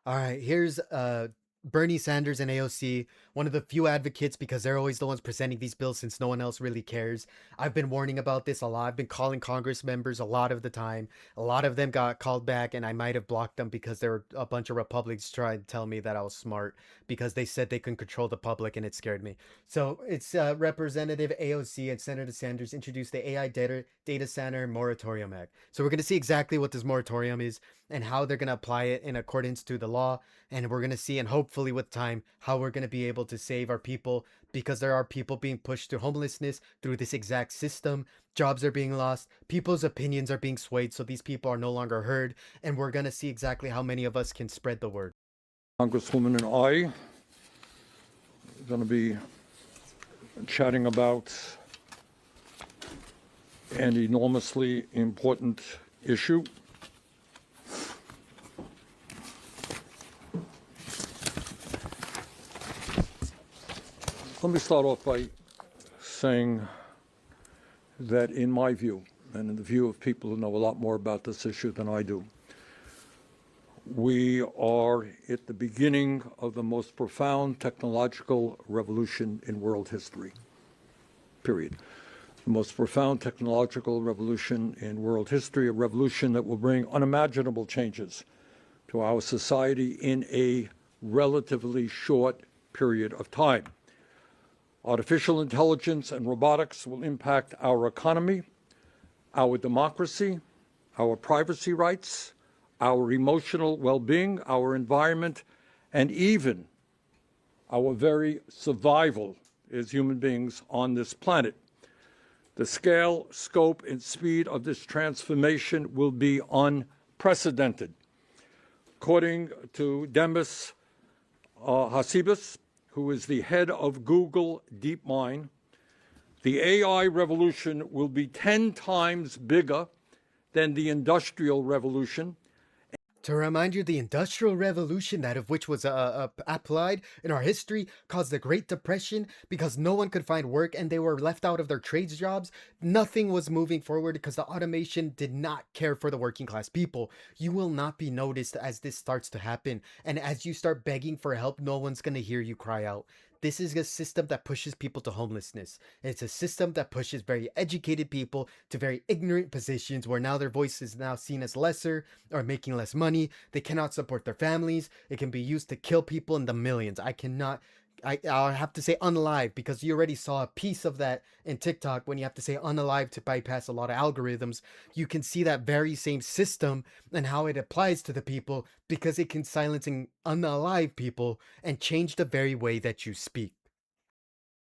All right, here's Bernie Sanders and AOC, one of the few advocates because they're always the ones presenting these bills since no one else really cares. I've been warning about this a lot. I've been calling Congress members a lot of the time. A lot of them got called back, and I might have blocked them because there were a bunch of Republicans trying to tell me that I was smart because they said they couldn't control the public, and it scared me. So it's Representative AOC and Senator Sanders introduced the AI Data Center Moratorium Act. So we're going to see exactly what this moratorium is and how they're going to apply it in accordance to the law. And we're going to see, and hopefully with time, how we're going to be able to save our people because there are people being pushed to homelessness through this exact system. Jobs are being lost. People's opinions are being swayed. So these people are no longer heard. And we're going to see exactly how many of us can spread the word. Congresswoman and I are going to be chatting about an enormously important issue. Let me start off by saying that in my view, and in the view of people who know a lot more about this issue than I do, we are at the beginning of the most profound technological revolution in world history, period. The most profound technological revolution in world history, a revolution that will bring unimaginable changes to our society in a relatively short period of time. Artificial intelligence and robotics will impact our economy, our democracy, our privacy rights, our emotional well-being, our environment, and even our very survival as human beings on this planet. The scale, scope, and speed of this transformation will be unprecedented. According to Demis Hassabis, who is the head of Google DeepMind, the AI revolution will be 10 times bigger than the Industrial Revolution. To remind you, the Industrial Revolution, that of which was applied in our history, caused the Great Depression because no one could find work and they were left out of their trades jobs. Nothing was moving forward because the automation did not care for the working class people. You will not be noticed as this starts to happen. And as you start begging for help, no one's going to hear you cry out. This is a system that pushes people to homelessness. It's a system that pushes very educated people to very ignorant positions where now their voice is now seen as lesser or making less money. They cannot support their families. It can be used to kill people in the millions. I'll have to say unalive because you already saw a piece of that in TikTok when you have to say unalive to bypass a lot of algorithms. You can see that very same system and how it applies to the people because it can silencing unalive people and change the very way that you speak.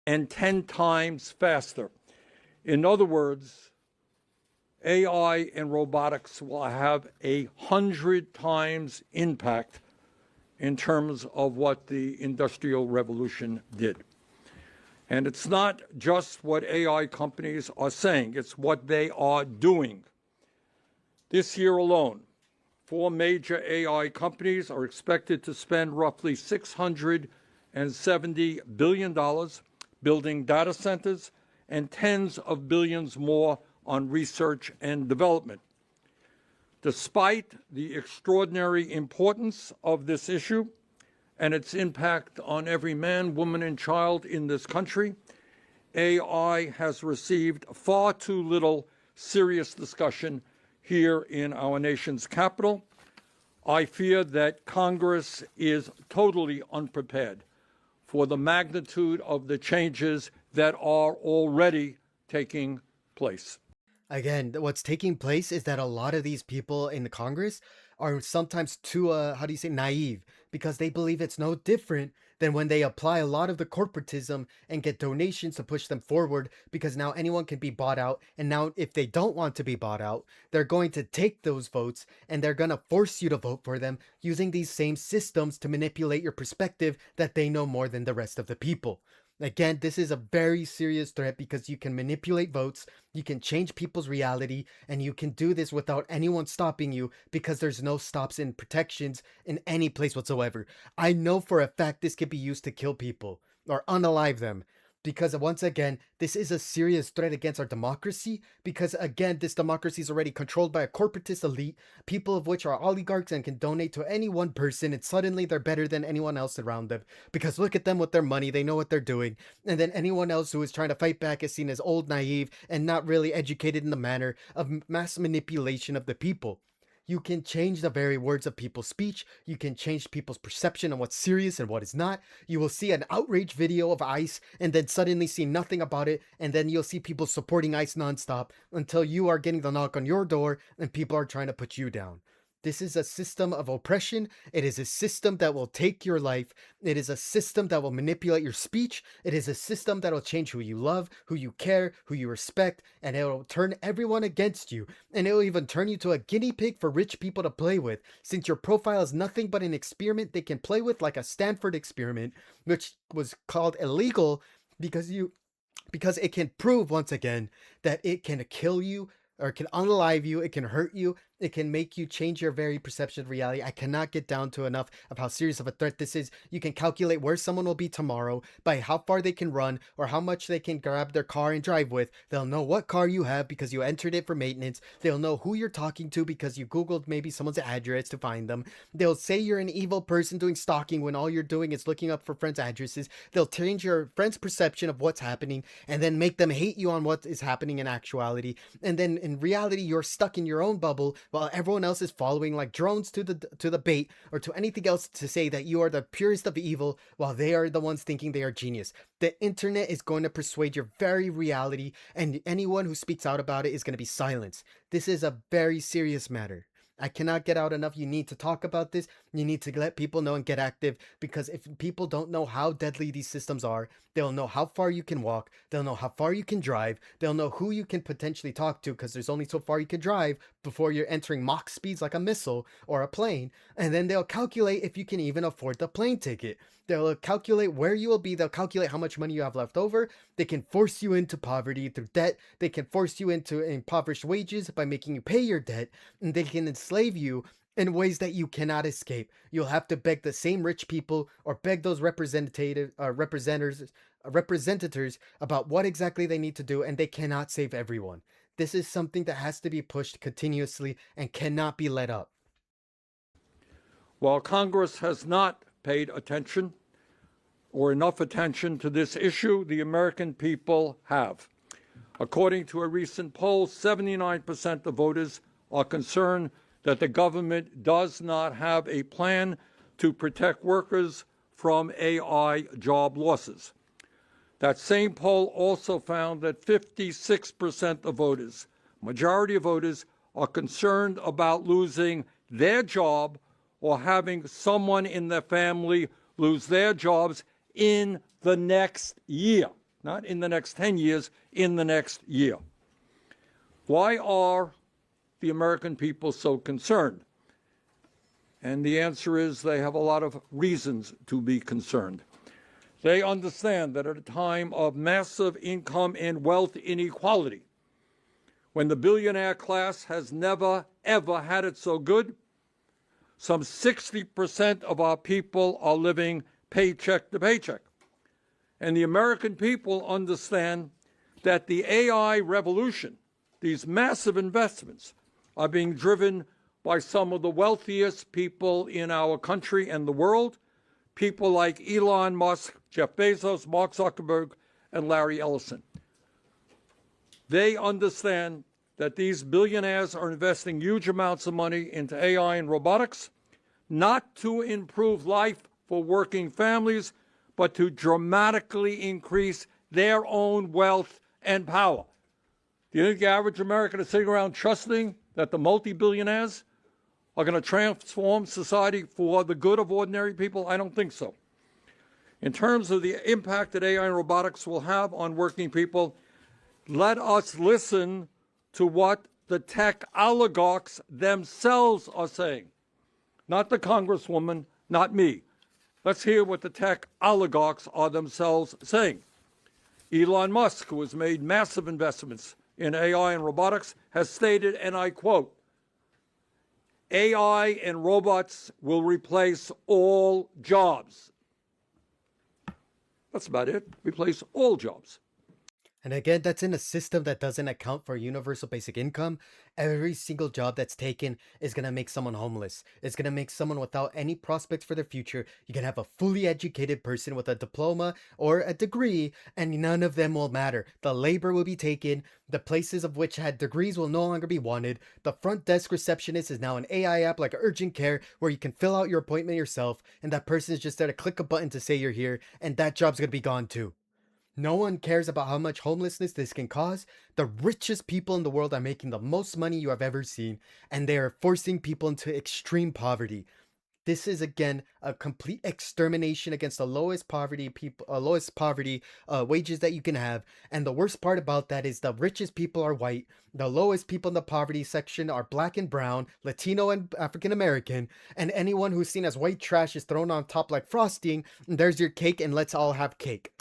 And 10 times faster. In other words, AI and robotics will have 100 times impact in terms of what the Industrial Revolution did. And it's not just what AI companies are saying, it's what they are doing. This year alone, 4 major AI companies are expected to spend roughly $670 billion building data centers and tens of billions more on research and development. Despite the extraordinary importance of this issue and its impact on every man, woman, and child in this country, AI has received far too little serious discussion here in our nation's capital. I fear that Congress is totally unprepared for the magnitude of the changes that are already taking place. Again, what's taking place is that a lot of these people in the Congress are sometimes too, naive because they believe it's no different than when they apply a lot of the corporatism and get donations to push them forward because now anyone can be bought out. And now, if they don't want to be bought out, they're going to take those votes and they're going to force you to vote for them using these same systems to manipulate your perspective that they know more than the rest of the people. Again, this is a very serious threat because you can manipulate votes, you can change people's reality, and you can do this without anyone stopping you because there's no stops and protections in any place whatsoever. I know for a fact this could be used to kill people or unalive them. Because once again, this is a serious threat against our democracy. Because again, this democracy is already controlled by a corporatist elite, people of which are oligarchs and can donate to any one person, and suddenly they're better than anyone else around them. Because look at them with their money, they know what they're doing. And then anyone else who is trying to fight back is seen as old, naive, and not really educated in the manner of mass manipulation of the people. You can change the very words of people's speech. You can change people's perception on what's serious and what is not. You will see an outrage video of ICE and then suddenly see nothing about it. And then you'll see people supporting ICE nonstop until you are getting the knock on your door and people are trying to put you down. This is a system of oppression. It is a system that will take your life. It is a system that will manipulate your speech. It is a system that will change who you love, who you care, who you respect, and it will turn everyone against you. And it will even turn you to a guinea pig for rich people to play with, since your profile is nothing but an experiment they can play with, like a Stanford experiment, which was called illegal because it can prove once again that it can kill you or it can unalive you, it can hurt you, it can make you change your very perception of reality. I cannot get down to enough of how serious of a threat this is. You can calculate where someone will be tomorrow by how far they can run or how much they can grab their car and drive with. They'll know what car you have because you entered it for maintenance. They'll know who you're talking to because you Googled maybe someone's address to find them. They'll say you're an evil person doing stalking when all you're doing is looking up for friends' addresses. They'll change your friend's perception of what's happening and then make them hate you on what is happening in actuality. And then in reality, you're stuck in your own bubble while everyone else is following like drones to the bait or to anything else to say that you are the purest of evil while they are the ones thinking they are genius. The internet is going to persuade your very reality, and anyone who speaks out about it is going to be silenced. This is a very serious matter. I cannot get out enough. You need to talk about this. You need to let people know and get active, because if people don't know how deadly these systems are, they'll know how far you can walk. They'll know how far you can drive. They'll know who you can potentially talk to, because there's only so far you can drive before you're entering Mach speeds like a missile or a plane. And then they'll calculate if you can even afford the plane ticket. They'll calculate where you will be. They'll calculate how much money you have left over. They can force you into poverty through debt. They can force you into impoverished wages by making you pay your debt. And they can enslave you in ways that you cannot escape. You'll have to beg the same rich people or beg those representatives about what exactly they need to do, and they cannot save everyone. This is something that has to be pushed continuously and cannot be let up. While Congress has not paid attention or enough attention to this issue, the American people have. According to a recent poll, 79% of voters are concerned that the government does not have a plan to protect workers from AI job losses. That same poll also found that 56% of voters, majority of voters, are concerned about losing their job or having someone in their family lose their jobs in the next year, not in the next 10 years, in the next year. Why are the American people so concerned? And the answer is they have a lot of reasons to be concerned. They understand that at a time of massive income and wealth inequality, when the billionaire class has never, ever had it so good, some 60% of our people are living paycheck to paycheck. And the American people understand that the AI revolution, these massive investments, are being driven by some of the wealthiest people in our country and the world, people like Elon Musk, Jeff Bezos, Mark Zuckerberg, and Larry Ellison. They understand that these billionaires are investing huge amounts of money into AI and robotics, not to improve life for working families, but to dramatically increase their own wealth and power. Do you think the average American is sitting around trusting that the multi-billionaires are going to transform society for the good of ordinary people? I don't think so. In terms of the impact that AI and robotics will have on working people, let us listen to what the tech oligarchs themselves are saying. Not the Congresswoman, not me. Let's hear what the tech oligarchs are themselves saying. Elon Musk, who has made massive investments in AI and robotics, has stated, and I quote, "AI and robots will replace all jobs." That's about it. Replace all jobs. And again, that's in a system that doesn't account for universal basic income. Every single job that's taken is going to make someone homeless. It's going to make someone without any prospects for their future. You can have a fully educated person with a diploma or a degree, and none of them will matter. The labor will be taken. The places of which had degrees will no longer be wanted. The front desk receptionist is now an AI app like urgent care where you can fill out your appointment yourself, and that person is just there to click a button to say you're here, and that job's going to be gone too. No one cares about how much homelessness this can cause. The richest people in the world are making the most money you have ever seen, and they are forcing people into extreme poverty. This is again a complete extermination against the lowest poverty people, lowest poverty wages that you can have. And the worst part about that is the richest people are white. The lowest people in the poverty section are black and brown, Latino and African American, and anyone who's seen as white trash is thrown on top like frosting. And there's your cake, and let's all have cake.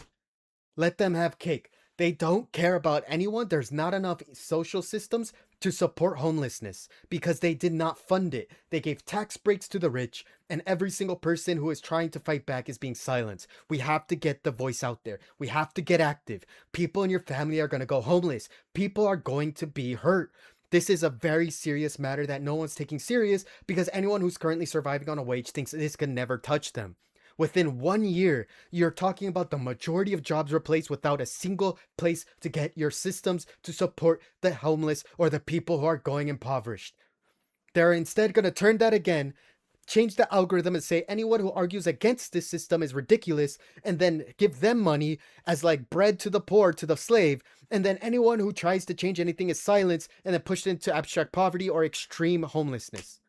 Let them have cake. They don't care about anyone. There's not enough social systems to support homelessness because they did not fund it. They gave tax breaks to the rich, and every single person who is trying to fight back is being silenced. We have to get the voice out there. We have to get active. People in your family are going to go homeless. People are going to be hurt. This is a very serious matter that no one's taking serious because anyone who's currently surviving on a wage thinks this can never touch them. Within 1 year, you're talking about the majority of jobs replaced without a single place to get your systems to support the homeless or the people who are going impoverished. They're instead going to turn that again, change the algorithm and say anyone who argues against this system is ridiculous, and then give them money as like bread to the poor, to the slave, and then anyone who tries to change anything is silenced and then pushed into abstract poverty or extreme homelessness.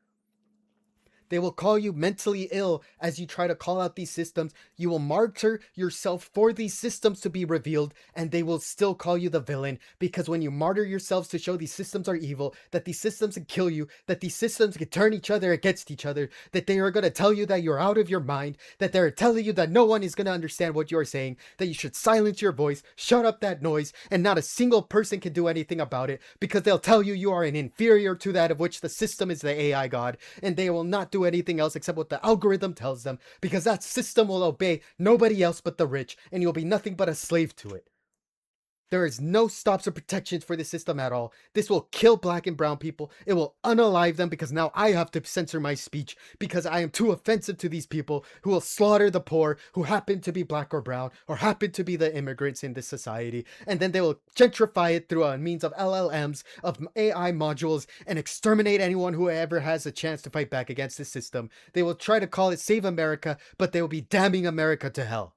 They will call you mentally ill as you try to call out these systems. You will martyr yourself for these systems to be revealed, and they will still call you the villain because when you martyr yourselves to show these systems are evil, that these systems can kill you, that these systems can turn each other against each other, that they are going to tell you that you're out of your mind, that they're telling you that no one is going to understand what you're saying, that you should silence your voice, shut up that noise, and not a single person can do anything about it because they'll tell you you are an inferior to that of which the system is the AI god, and they will not do anything else except what the algorithm tells them because that system will obey nobody else but the rich, and you'll be nothing but a slave to it. There is no stops or protections for the system at all. This will kill black and brown people. It will unalive them because now I have to censor my speech because I am too offensive to these people who will slaughter the poor who happen to be black or brown or happen to be the immigrants in this society. And then they will gentrify it through a means of LLMs, of AI modules, and exterminate anyone who ever has a chance to fight back against this system. They will try to call it Save America, but they will be damning America to hell.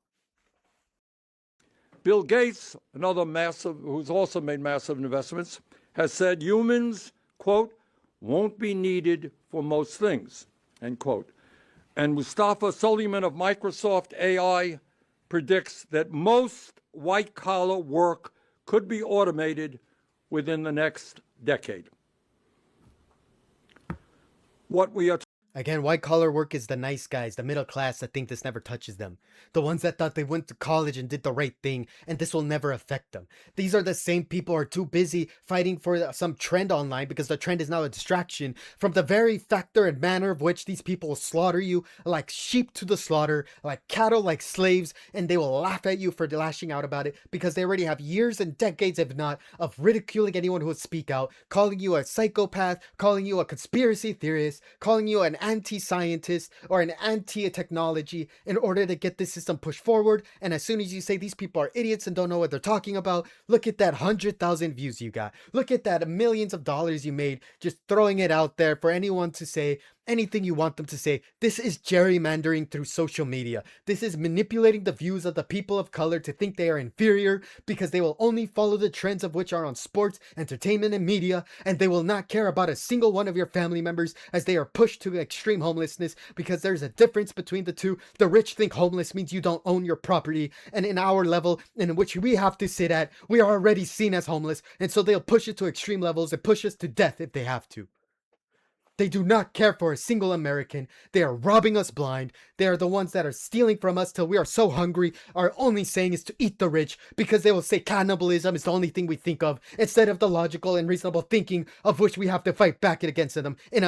Bill Gates, another massive, who's also made massive investments, has said humans, quote, won't be needed for most things, end quote. And Mustafa Suleyman of Microsoft AI predicts that most white-collar work could be automated within the next decade. What we are Again, white collar work is the nice guys, the middle class that think this never touches them. The ones that thought they went to college and did the right thing and this will never affect them. These are the same people who are too busy fighting for some trend online because the trend is now a distraction from the very factor and manner of which these people will slaughter you like sheep to the slaughter, like cattle, like slaves, and they will laugh at you for lashing out about it because they already have years and decades, if not, of ridiculing anyone who would speak out, calling you a psychopath, calling you a conspiracy theorist, calling you an anti-scientist or an anti-technology in order to get this system pushed forward. And as soon as you say these people are idiots and don't know what they're talking about, look at that 100,000 views you got. Look at that millions of dollars you made just throwing it out there for anyone to say anything you want them to say. This is gerrymandering through social media. This is manipulating the views of the people of color to think they are inferior because they will only follow the trends of which are on sports, entertainment, and media, and they will not care about a single one of your family members as they are pushed to extreme homelessness because there's a difference between the two. The rich think homeless means you don't own your property, and in our level in which we have to sit at, we are already seen as homeless, and so they'll push it to extreme levels and push us to death if they have to. They do not care for a single American. They are robbing us blind. They are the ones that are stealing from us till we are so hungry. Our only saying is to eat the rich because they will say cannibalism is the only thing we think of instead of the logical and reasonable thinking of which we have to fight back against them in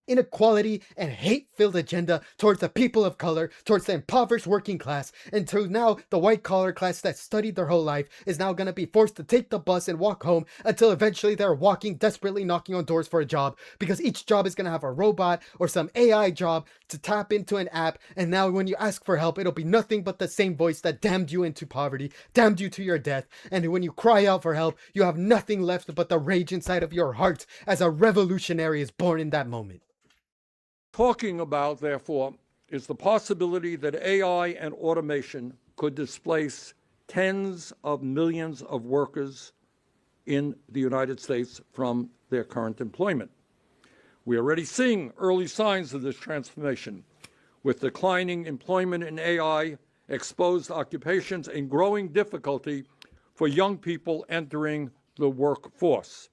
inequality and hate-filled agenda towards the people of color, towards the impoverished working class, until now the white-collar class that studied their whole life is now going to be forced to take the bus and walk home until eventually they're walking, desperately knocking on doors for a job, because each job is going to have a robot or some AI job to tap into an app, and now when you ask for help, it'll be nothing but the same voice that damned you into poverty, damned you to your death, and when you cry out for help, you have nothing left but the rage inside of your heart as a revolutionary is born in that moment. Talking about, therefore, is the possibility that AI and automation could displace tens of millions of workers in the United States from their current employment. We are already seeing early signs of this transformation, with declining employment in AI, exposed occupations, and growing difficulty for young people entering the workforce.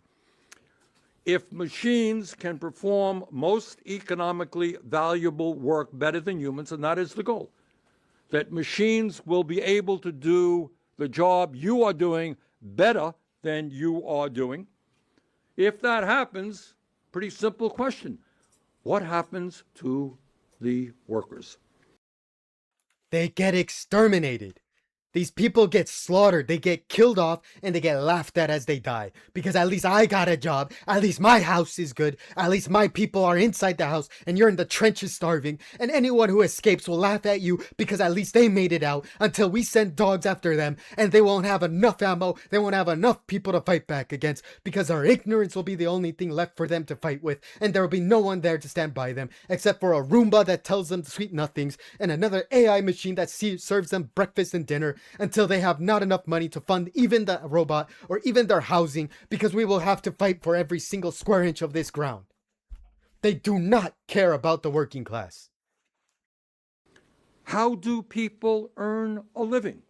If machines can perform most economically valuable work better than humans, and that is the goal, that machines will be able to do the job you are doing better than you are doing. If that happens, pretty simple question, what happens to the workers? They get exterminated. These people get slaughtered, they get killed off, and they get laughed at as they die. Because at least I got a job, at least my house is good, at least my people are inside the house, and you're in the trenches starving. And anyone who escapes will laugh at you because at least they made it out until we send dogs after them, and they won't have enough ammo, they won't have enough people to fight back against, because our ignorance will be the only thing left for them to fight with, and there will be no one there to stand by them, except for a Roomba that tells them sweet nothings, and another AI machine that serves them breakfast and dinner, until they have not enough money to fund even the robot or even their housing, because we will have to fight for every single square inch of this ground. They do not care about the working class. How do people earn a living?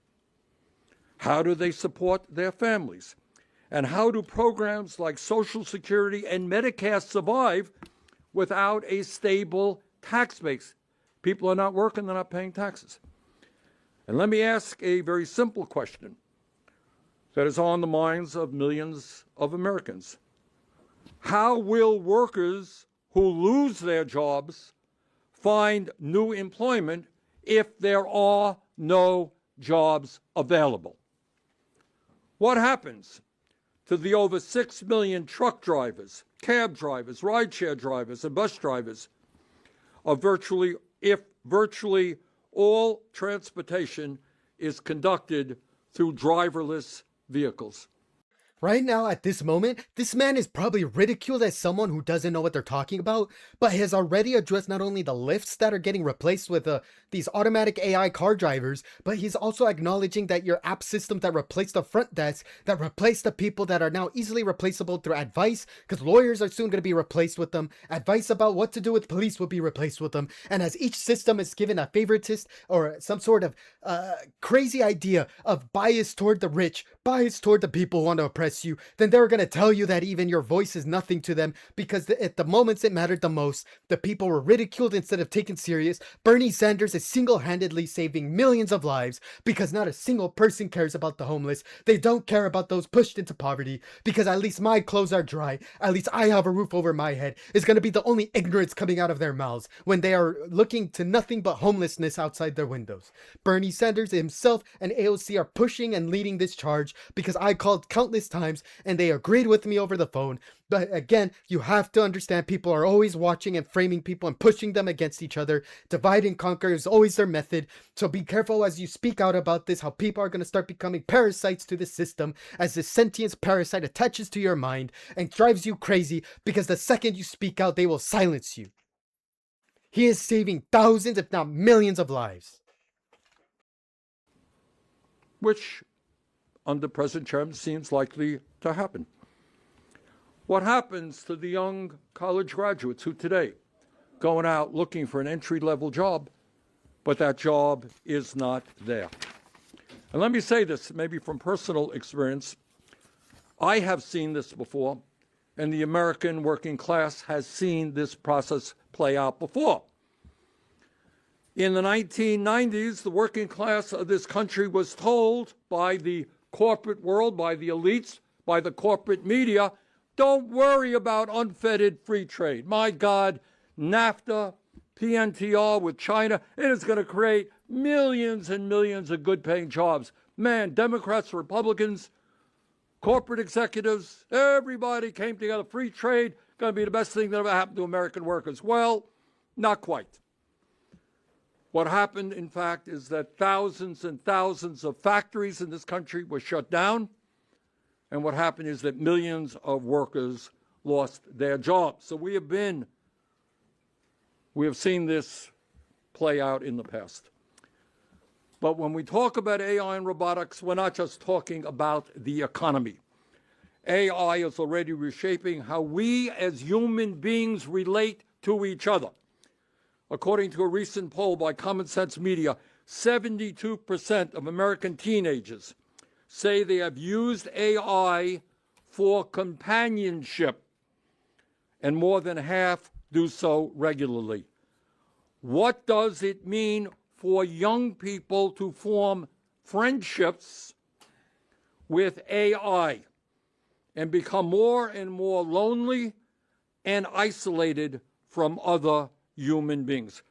How do they support their families? And how do programs like Social Security and Medicare survive without a stable tax base? People are not working, they're not paying taxes. And let me ask a very simple question that is on the minds of millions of Americans. How will workers who lose their jobs find new employment if there are no jobs available? What happens to the over 6 million truck drivers, cab drivers, rideshare drivers, and bus drivers if virtually all transportation is conducted through driverless vehicles? Right now, at this moment, this man is probably ridiculed as someone who doesn't know what they're talking about, but has already addressed not only the lifts that are getting replaced with these automatic AI car drivers, but he's also acknowledging that your app system that replaced the front desk, that replaced the people that are now easily replaceable through advice, because lawyers are soon going to be replaced with them, advice about what to do with police will be replaced with them, and as each system is given a favoritist or some sort of crazy idea of bias toward the rich, bias toward the people who want to oppress you, then they're going to tell you that even your voice is nothing to them, because at the moments it mattered the most, the people were ridiculed instead of taken serious. Bernie Sanders is single-handedly saving millions of lives, because not a single person cares about the homeless. They don't care about those pushed into poverty, because at least my clothes are dry, at least I have a roof over my head, is going to be the only ignorance coming out of their mouths when they are looking to nothing but homelessness outside their windows. Bernie Sanders himself and AOC are pushing and leading this charge, because I called countless times and they agreed with me over the phone. But again, you have to understand, people are always watching and framing people and pushing them against each other. Divide and conquer is always their method. So be careful as you speak out about this, how people are going to start becoming parasites to the system, as this sentient parasite attaches to your mind and drives you crazy, because the second you speak out, they will silence you. He is saving thousands, if not millions of lives. Which, under present terms, seems likely to happen. What happens to the young college graduates who today going out looking for an entry-level job, but that job is not there? And let me say this, maybe from personal experience, I have seen this before, and the American working class has seen this process play out before. In the 1990s, the working class of this country was told by the corporate world, by the elites, by the corporate media, don't worry about unfettered free trade. My God, NAFTA, PNTR with China. It is going to create millions and millions of good paying jobs. Man, Democrats, Republicans, corporate executives, everybody came together. Free trade, going to be the best thing that ever happened to American workers. Well, not quite. What happened, in fact, is that thousands and thousands of factories in this country were shut down. And what happened is that millions of workers lost their jobs. So we have seen this play out in the past. But when we talk about AI and robotics, we're not just talking about the economy. AI is already reshaping how we as human beings relate to each other. According to a recent poll by Common Sense Media, 72% of American teenagers say they have used AI for companionship, and more than half do so regularly. What does it mean for young people to form friendships with AI and become more and more lonely and isolated from other human beings?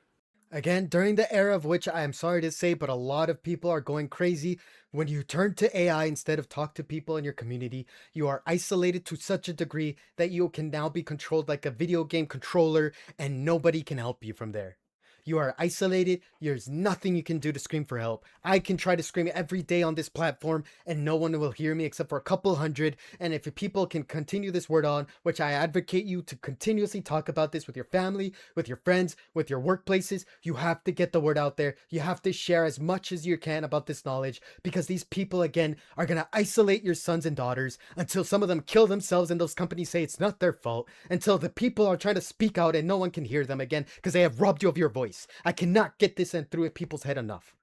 Again, during the era of which I am sorry to say, but a lot of people are going crazy, when you turn to AI instead of talk to people in your community, you are isolated to such a degree that you can now be controlled like a video game controller and nobody can help you from there. You are isolated. There's nothing you can do to scream for help. I can try to scream every day on this platform and no one will hear me except for a couple hundred. And if people can continue this word on, which I advocate you to continuously talk about this with your family, with your friends, with your workplaces, you have to get the word out there. You have to share as much as you can about this knowledge because these people, again, are going to isolate your sons and daughters until some of them kill themselves and those companies say it's not their fault, until the people are trying to speak out and no one can hear them again because they have robbed you of your voice. I cannot get this in through people's head enough.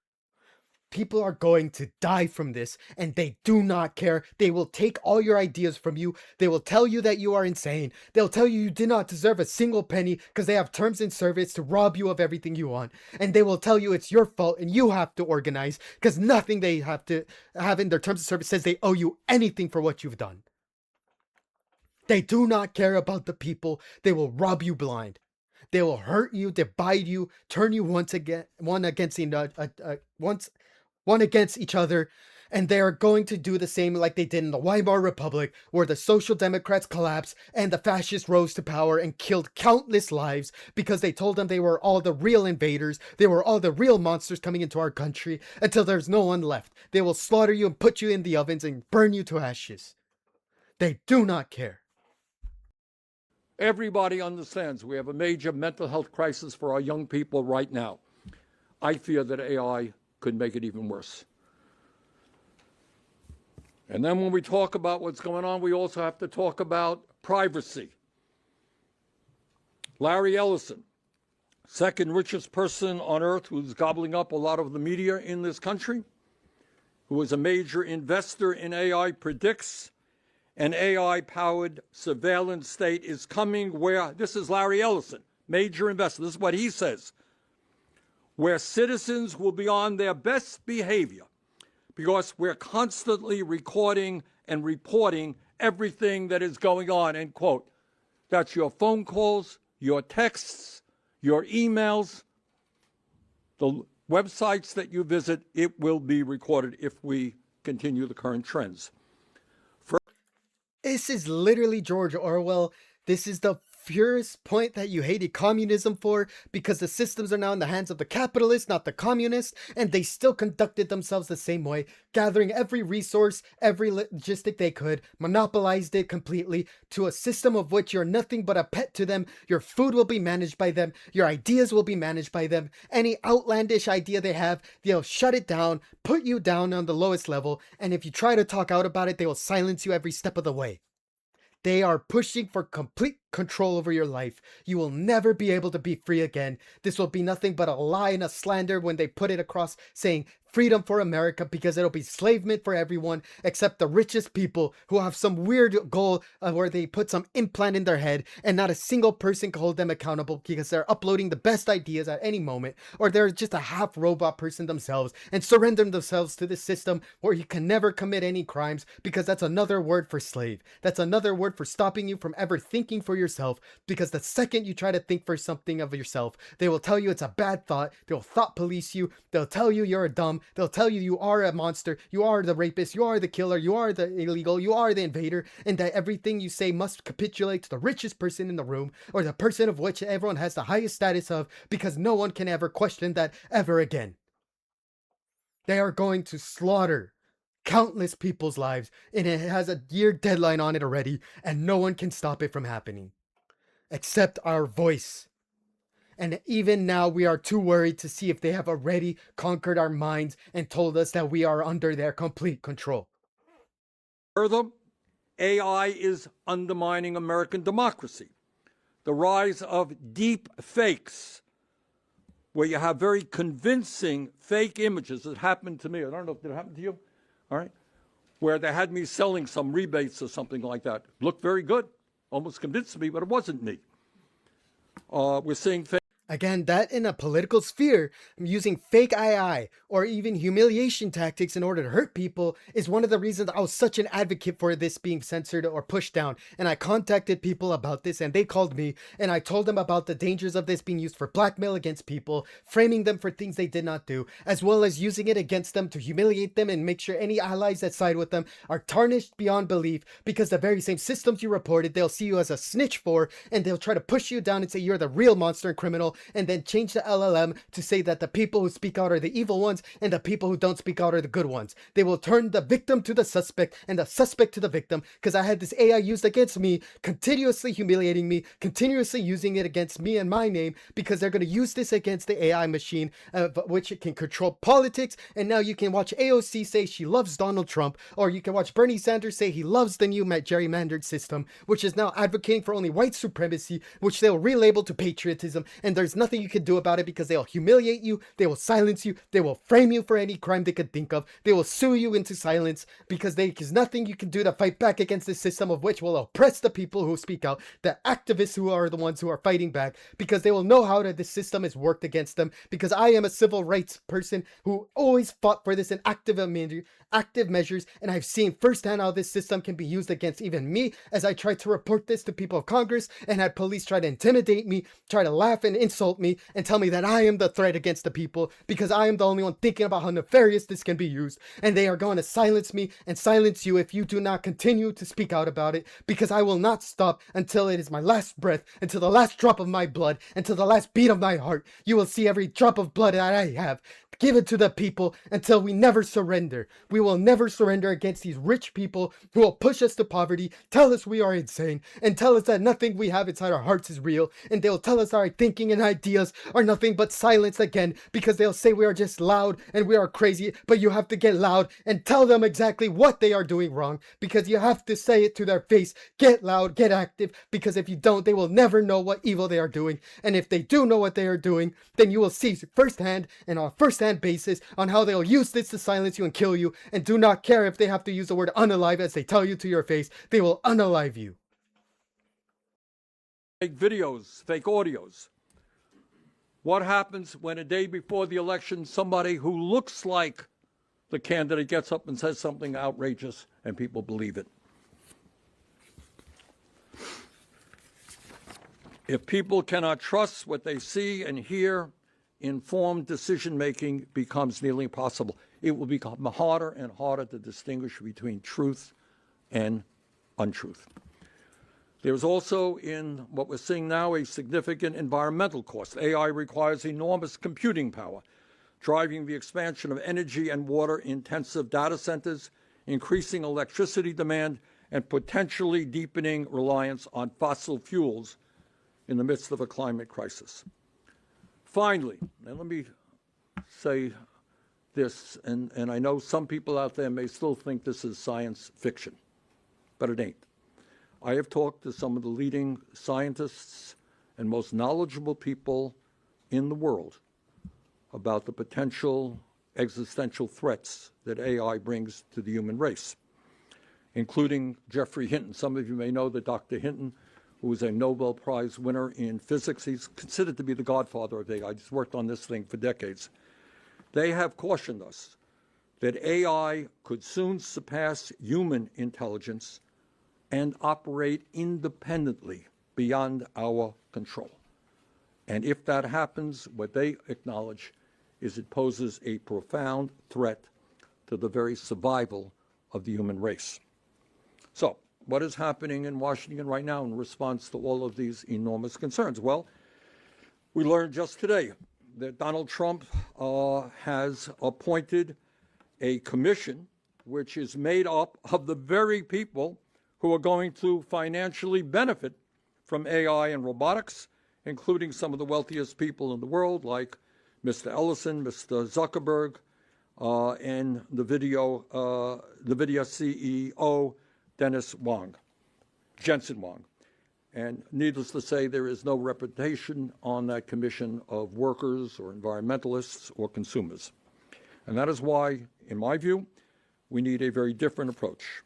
People are going to die from this and they do not care. They will take all your ideas from you. They will tell you that you are insane. They'll tell you you did not deserve a single penny because they have terms and service to rob you of everything you want. And they will tell you it's your fault and you have to organize because nothing they have to have in their terms of service says they owe you anything for what you've done. They do not care about the people. They will rob you blind. They will hurt you, divide you, turn you one against each other, and they are going to do the same like they did in the Weimar Republic, where the Social Democrats collapsed and the fascists rose to power and killed countless lives because they told them they were all the real invaders, they were all the real monsters coming into our country until there's no one left. They will slaughter you and put you in the ovens and burn you to ashes. They do not care. Everybody understands we have a major mental health crisis for our young people right now. I fear that AI could make it even worse. And then when we talk about what's going on, we also have to talk about privacy. Larry Ellison, second richest person on earth who's gobbling up a lot of the media in this country, who is a major investor in AI, predicts an AI-powered surveillance state is coming where, this is Larry Ellison, major investor, this is what he says, where citizens will be on their best behavior because we're constantly recording and reporting everything that is going on, end quote. That's your phone calls, your texts, your emails, the websites that you visit, it will be recorded if we continue the current trends. This is literally George Orwell. This is the purest point that you hated communism for, because the systems are now in the hands of the capitalists, not the communists, and they still conducted themselves the same way, gathering every resource, every logistic they could, monopolized it completely to a system of which you're nothing but a pet to them. Your food will be managed by them, your ideas will be managed by them, any outlandish idea they have, they'll shut it down, put you down on the lowest level, and if you try to talk out about it, they will silence you every step of the way. They are pushing for complete control over your life. You will never be able to be free again. This will be nothing but a lie and a slander when they put it across saying freedom for America because it'll be enslavement for everyone except the richest people who have some weird goal where they put some implant in their head and not a single person can hold them accountable because they're uploading the best ideas at any moment, or they're just a half robot person themselves and surrender themselves to the system where you can never commit any crimes because that's another word for slave. That's another word for stopping you from ever thinking for yourself, because the second you try to think for something of yourself, they will tell you it's a bad thought. They'll thought police you. They'll tell you you're a dumb. They'll tell you you are a monster. You are the rapist. You are the killer. You are the illegal. You are the invader. And that everything you say must capitulate to the richest person in the room, or the person of which everyone has the highest status of, because no one can ever question that ever again. They are going to slaughter countless people's lives, and it has a year deadline on it already, and no one can stop it from happening except our voice. And even now, we are too worried to see if they have already conquered our minds and told us that we are under their complete control. Further, AI is undermining American democracy. The rise of deep fakes, where you have very convincing fake images. It happened to me. I don't know if it happened to you. All right. Where they had me selling some rebates or something like that. Looked very good. Almost convinced me, but it wasn't me. We're seeing fake. Again, that in a political sphere, using fake AI or even humiliation tactics in order to hurt people is one of the reasons I was such an advocate for this being censored or pushed down. And I contacted people about this, and they called me, and I told them about the dangers of this being used for blackmail against people, framing them for things they did not do, as well as using it against them to humiliate them and make sure any allies that side with them are tarnished beyond belief, because the very same systems you reported, they'll see you as a snitch for, and they'll try to push you down and say you're the real monster and criminal, and then change the LLM to say that the people who speak out are the evil ones and the people who don't speak out are the good ones. They will turn the victim to the suspect and the suspect to the victim, because I had this AI used against me, continuously humiliating me, continuously using it against me and my name, because they're going to use this against the AI machine, which can control politics. And now you can watch AOC say she loves Donald Trump, or you can watch Bernie Sanders say he loves the new gerrymandered system, which is now advocating for only white supremacy, which they'll relabel to patriotism, and there's nothing you can do about it because they'll humiliate you, they will silence you, they will frame you for any crime they could think of, they will sue you into silence because there's nothing you can do to fight back against this system, of which will oppress the people who speak out, the activists who are the ones who are fighting back, because they will know how this system has worked against them, because I am a civil rights person who always fought for this in active measures, and I've seen firsthand how this system can be used against even me, as I tried to report this to people of Congress and had police try to intimidate me, try to laugh and insult me and tell me that I am the threat against the people because I am the only one thinking about how nefarious this can be used, and they are going to silence me and silence you if you do not continue to speak out about it, because I will not stop until it is my last breath, until the last drop of my blood, until the last beat of my heart. You will see every drop of blood that I have. Give it to the people until we never surrender. We will never surrender against these rich people who will push us to poverty, tell us we are insane, and tell us that nothing we have inside our hearts is real, and they'll tell us our thinking and ideas are nothing but silence again, because they'll say we are just loud and we are crazy, but you have to get loud and tell them exactly what they are doing wrong, because you have to say it to their face. Get loud, get active, because if you don't, they will never know what evil they are doing, and if they do know what they are doing, then you will see firsthand and on a first-hand basis on how they'll use this to silence you and kill you, and do not care if they have to use the word unalive as they tell you to your face. They will unalive you. Fake videos, fake audios. What happens when a day before the election, somebody who looks like the candidate gets up and says something outrageous and people believe it? If people cannot trust what they see and hear, informed decision-making becomes nearly impossible. It will become harder and harder to distinguish between truth and untruth. There's also, in what we're seeing now, a significant environmental cost. AI requires enormous computing power, driving the expansion of energy and water-intensive data centers, increasing electricity demand, and potentially deepening reliance on fossil fuels in the midst of a climate crisis. Finally, and let me say this, and I know some people out there may still think this is science fiction, but it ain't. I have talked to some of the leading scientists and most knowledgeable people in the world about the potential existential threats that AI brings to the human race, including Geoffrey Hinton. Some of you may know that Dr. Hinton, who was a Nobel Prize winner in physics, he's considered to be the godfather of AI. He's worked on this thing for decades. They have cautioned us that AI could soon surpass human intelligence and operate independently beyond our control. And if that happens, what they acknowledge is it poses a profound threat to the very survival of the human race. So, what is happening in Washington right now in response to all of these enormous concerns? Well, we learned just today that Donald Trump has appointed a commission which is made up of the very people who are going to financially benefit from AI and robotics, including some of the wealthiest people in the world, like Mr. Ellison, Mr. Zuckerberg, and the video CEO, Jensen Huang. And needless to say, there is no representation on that commission of workers or environmentalists or consumers. And that is why, in my view, we need a very different approach.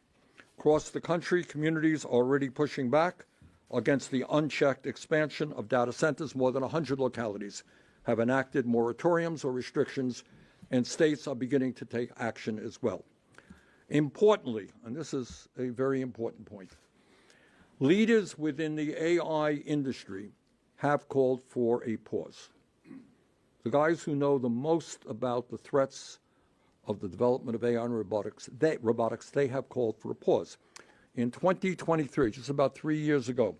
Across the country, communities are already pushing back against the unchecked expansion of data centers. More than 100 localities have enacted moratoriums or restrictions, and states are beginning to take action as well. Importantly, and this is a very important point, leaders within the AI industry have called for a pause. The guys who know the most about the threats of the development of AI and robotics, they have called for a pause. In 2023, just about 3 years ago,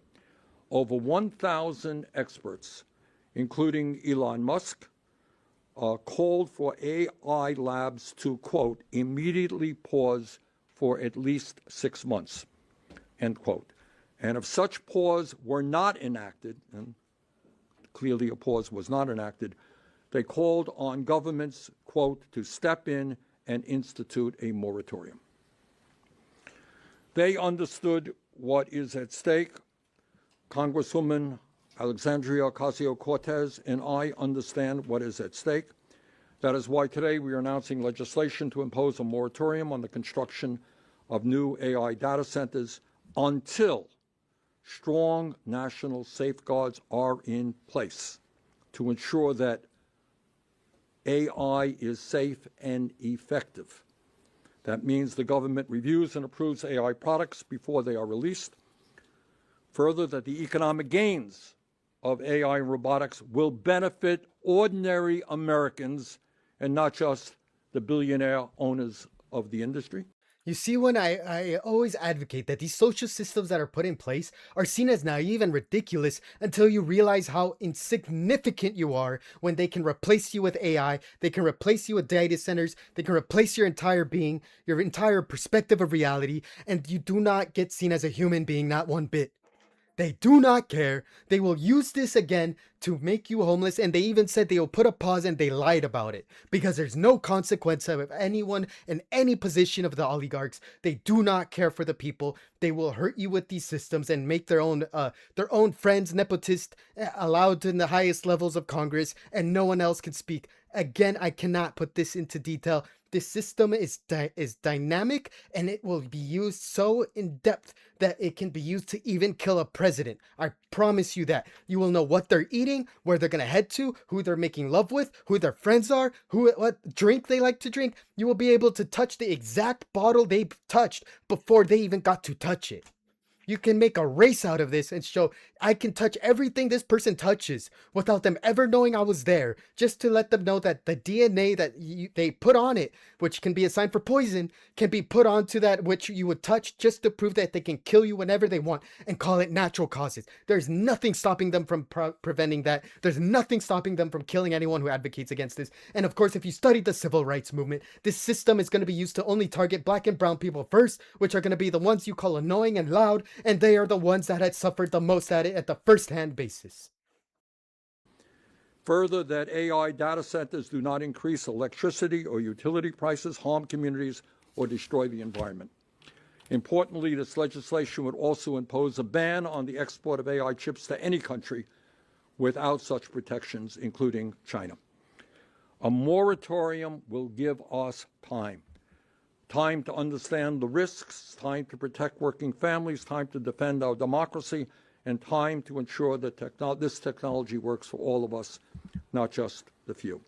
over 1,000 experts, including Elon Musk, called for AI labs to, quote, immediately pause for at least 6 months, end quote. And if such pause were not enacted, and clearly a pause was not enacted, they called on governments, quote, to step in and institute a moratorium. They understood what is at stake. Congresswoman Alexandria Ocasio-Cortez and I understand what is at stake. That is why today we are announcing legislation to impose a moratorium on the construction of new AI data centers until strong national safeguards are in place to ensure that AI is safe and effective. That means the government reviews and approves AI products before they are released. Further, that the economic gains of AI and robotics will benefit ordinary Americans and not just the billionaire owners of the industry. You see, when I always advocate that these social systems that are put in place are seen as naive and ridiculous until you realize how insignificant you are when they can replace you with AI, they can replace you with data centers, they can replace your entire being, your entire perspective of reality, and you do not get seen as a human being, not one bit. They do not care. They will use this again to make you homeless, and they even said they will put a pause, and they lied about it because there's no consequence of anyone in any position of the oligarchs. They do not care for the people. They will hurt you with these systems and make their own friends, nepotists, allowed in the highest levels of Congress, and no one else can speak. Again, I cannot put this into detail. This system is dynamic, and it will be used so in depth that it can be used to even kill a president. I promise you that. You will know what they're eating, where they're going to head to, who they're making love with, who their friends are, what drink they like to drink. You will be able to touch the exact bottle they touched before they even got to touch it. You can make a race out of this and show I can touch everything this person touches without them ever knowing I was there, just to let them know that the DNA that they put on it, which can be a sign for poison, can be put onto that which you would touch, just to prove that they can kill you whenever they want and call it natural causes. There's nothing stopping them from preventing that. There's nothing stopping them from killing anyone who advocates against this. And of course, if you studied the civil rights movement, this system is going to be used to only target black and brown people first, which are going to be the ones you call annoying and loud, and they are the ones that had suffered the most at it at the first-hand basis. Further, that AI data centers do not increase electricity or utility prices, harm communities, or destroy the environment. Importantly, this legislation would also impose a ban on the export of AI chips to any country without such protections, including China. A moratorium will give us time. Time to understand the risks, time to protect working families, time to defend our democracy, and time to ensure that this technology works for all of us, not just the few.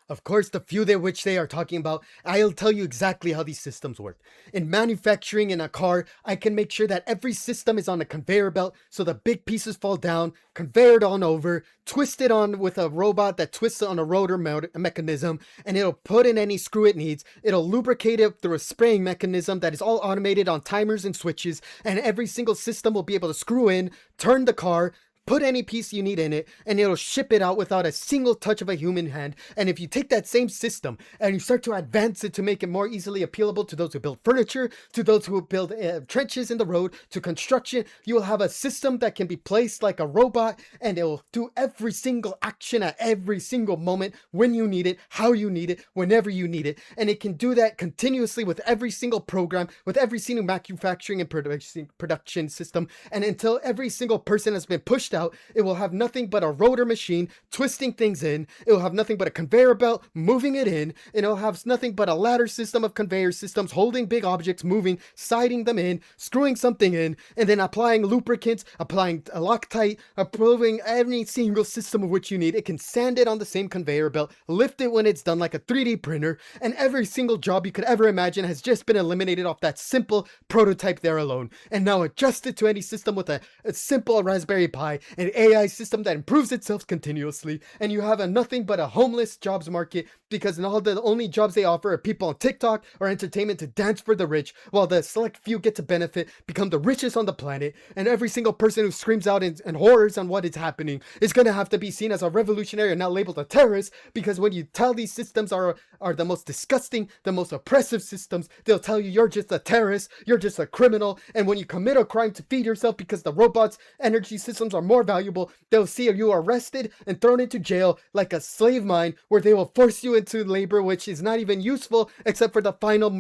Of course, the few that which they are talking about, I'll tell you exactly how these systems work. In manufacturing in a car, I can make sure that every system is on a conveyor belt so the big pieces fall down, conveyored on over, twisted on with a robot that twists on a rotor mechanism, and it'll put in any screw it needs. It'll lubricate it through a spraying mechanism that is all automated on timers and switches, and every single system will be able to screw in, turn the car, put any piece you need in it, and it'll ship it out without a single touch of a human hand. And if you take that same system and you start to advance it to make it more easily appealable to those who build furniture, to those who build trenches in the road, to construction, you will have a system that can be placed like a robot, and it will do every single action at every single moment when you need it, how you need it, whenever you need it. And it can do that continuously with every single program, with every single manufacturing and production system. And until every single person has been pushed out, it will have nothing but a rotor machine twisting things in. It will have nothing but a conveyor belt moving it in, and it'll have nothing but a ladder system of conveyor systems holding big objects, moving, siding them in, screwing something in, and then applying lubricants, applying Loctite, approving any single system of which you need. It can sand it on the same conveyor belt, lift it when it's done like a 3D printer, and every single job you could ever imagine has just been eliminated off that simple prototype there alone. And now adjust it to any system with a simple Raspberry Pi, an AI system that improves itself continuously, and you have nothing but a homeless jobs market, because all the only jobs they offer are people on TikTok or entertainment to dance for the rich, while the select few get to benefit, become the richest on the planet. And every single person who screams out and horrors on what is happening is going to have to be seen as a revolutionary and not labeled a terrorist, because when you tell these systems are the most disgusting, the most oppressive systems, they'll tell you you're just a terrorist, you're just a criminal, and when you commit a crime to feed yourself because the robots' energy systems are more valuable, they'll see you arrested and thrown into jail like a slave mine, where they will force you into labor which is not even useful except for the final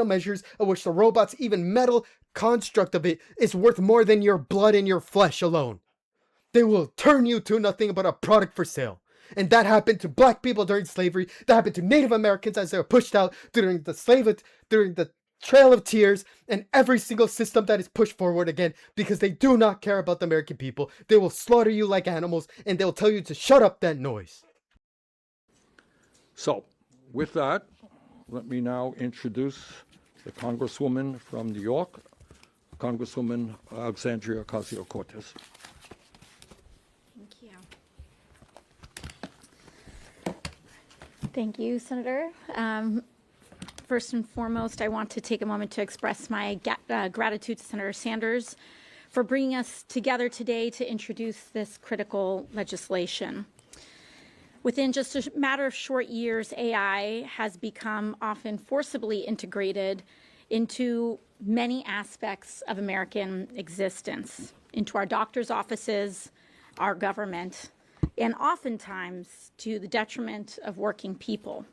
measures, of which the robot's even metal construct of it is worth more than your blood and your flesh alone. They will turn you to nothing but a product for sale. And that happened to black people during slavery. That happened to Native Americans as they were pushed out during the Trail of Tears, and every single system that is pushed forward again, because they do not care about the American people. They will slaughter you like animals, and they'll tell you to shut up that noise. So, with that, let me now introduce the Congresswoman from New York, Congresswoman Alexandria Ocasio-Cortez. Thank you. Thank you, Senator. First and foremost, I want to take a moment to express my gratitude to Senator Sanders for bringing us together today to introduce this critical legislation. Within just a matter of short years, AI has become often forcibly integrated into many aspects of American existence, into our doctors' offices, our government, and oftentimes to the detriment of working people.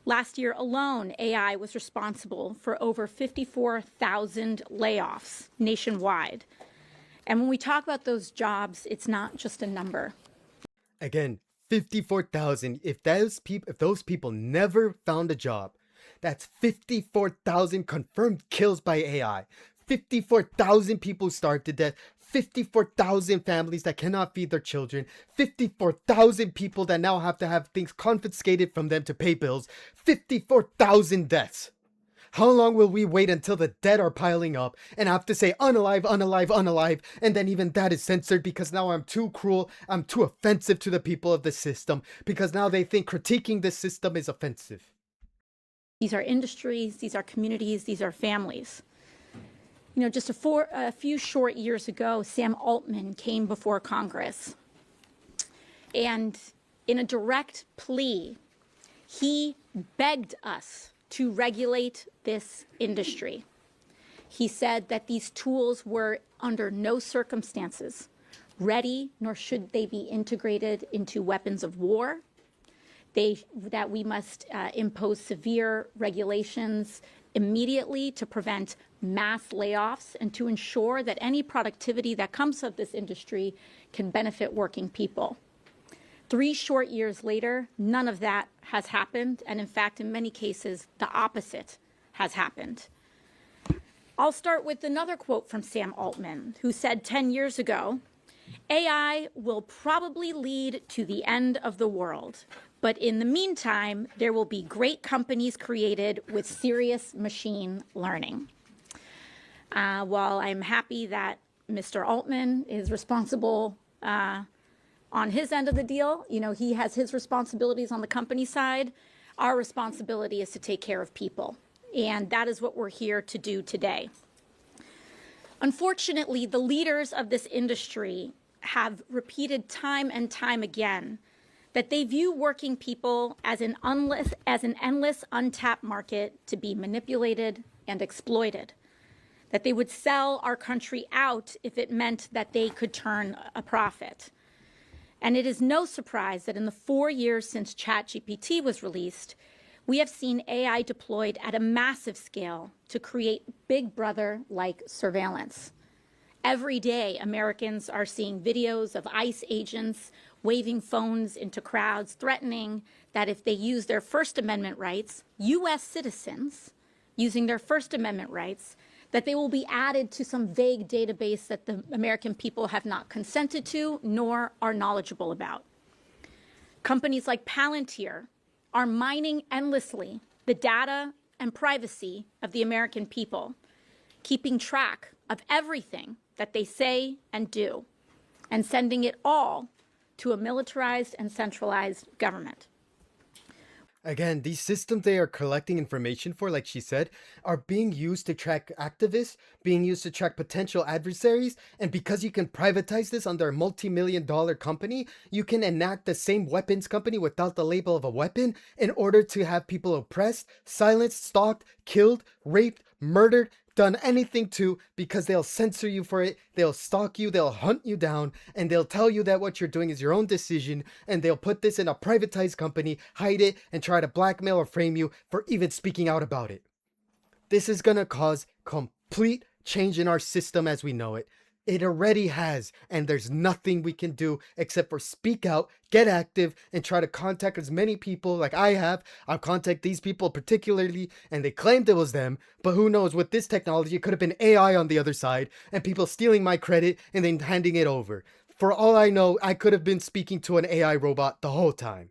Last year alone, AI was responsible for over 54,000 layoffs nationwide. And when we talk about those jobs, it's not just a number. Again, 54,000. If those people never found a job, that's 54,000 confirmed kills by AI. 54,000 people starved to death. 54,000 families that cannot feed their children. 54,000 people that now have to have things confiscated from them to pay bills. 54,000 deaths. How long will we wait until the dead are piling up and I have to say unalive, unalive, unalive, and then even that is censored because now I'm too cruel, I'm too offensive to the people of the system, because now they think critiquing this system is offensive. These are industries, these are communities, these are families. You know, just a few short years ago, Sam Altman came before Congress, and in a direct plea, he begged us to regulate this industry. He said that these tools were under no circumstances ready, nor should they be integrated into weapons of war. That we must impose severe regulations immediately to prevent mass layoffs and to ensure that any productivity that comes of this industry can benefit working people. 3 short years later, none of that has happened. And in fact, in many cases, the opposite has happened. I'll start with another quote from Sam Altman, who said 10 years ago, AI will probably lead to the end of the world. But in the meantime, there will be great companies created with serious machine learning. While I'm happy that Mr. Altman is responsible on his end of the deal, he has his responsibilities on the company side. Our responsibility is to take care of people. And that is what we're here to do today. Unfortunately, the leaders of this industry have repeated time and time again that they view working people as an endless, untapped market to be manipulated and exploited, that they would sell our country out if it meant that they could turn a profit. And it is no surprise that in the 4 years since ChatGPT was released, we have seen AI deployed at a massive scale to create Big Brother-like surveillance. Every day, Americans are seeing videos of ICE agents waving phones into crowds, threatening that if they use their First Amendment rights, U.S. citizens using their First Amendment rights, that they will be added to some vague database that the American people have not consented to nor are knowledgeable about. Companies like Palantir are mining endlessly the data and privacy of the American people, keeping track of everything that they say and do, and sending it all to a militarized and centralized government. Again, these systems they are collecting information for, like she said, are being used to track activists, being used to track potential adversaries, and because you can privatize this under a multi-million-dollar company, you can enact the same weapons company without the label of a weapon in order to have people oppressed, silenced, stalked, killed, raped, murdered, done anything to, because they'll censor you for it, they'll stalk you, they'll hunt you down, and they'll tell you that what you're doing is your own decision, and they'll put this in a privatized company, hide it, and try to blackmail or frame you for even speaking out about it. This is gonna cause complete change in our system as we know it. It already has, and there's nothing we can do except for speak out, get active, and try to contact as many people like I have. I've contacted these people particularly, and they claimed it was them, but who knows, with this technology, it could have been AI on the other side, and people stealing my credit and then handing it over. For all I know, I could have been speaking to an AI robot the whole time.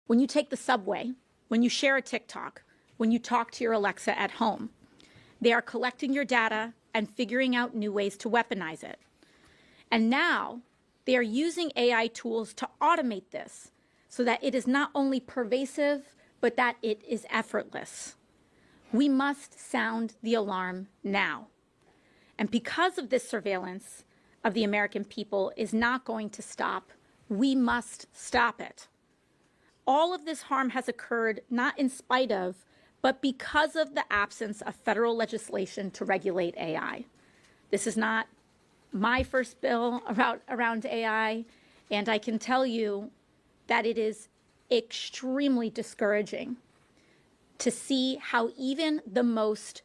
When you take the subway, when you share a TikTok, when you talk to your Alexa at home, they are collecting your data and figuring out new ways to weaponize it. And now they are using AI tools to automate this so that it is not only pervasive, but that it is effortless. We must sound the alarm now. And because of this surveillance of the American people is not going to stop, we must stop it. All of this harm has occurred not in spite of, but because of the absence of federal legislation to regulate AI. This is not my first bill around AI, and I can tell you that it is extremely discouraging to see how even the most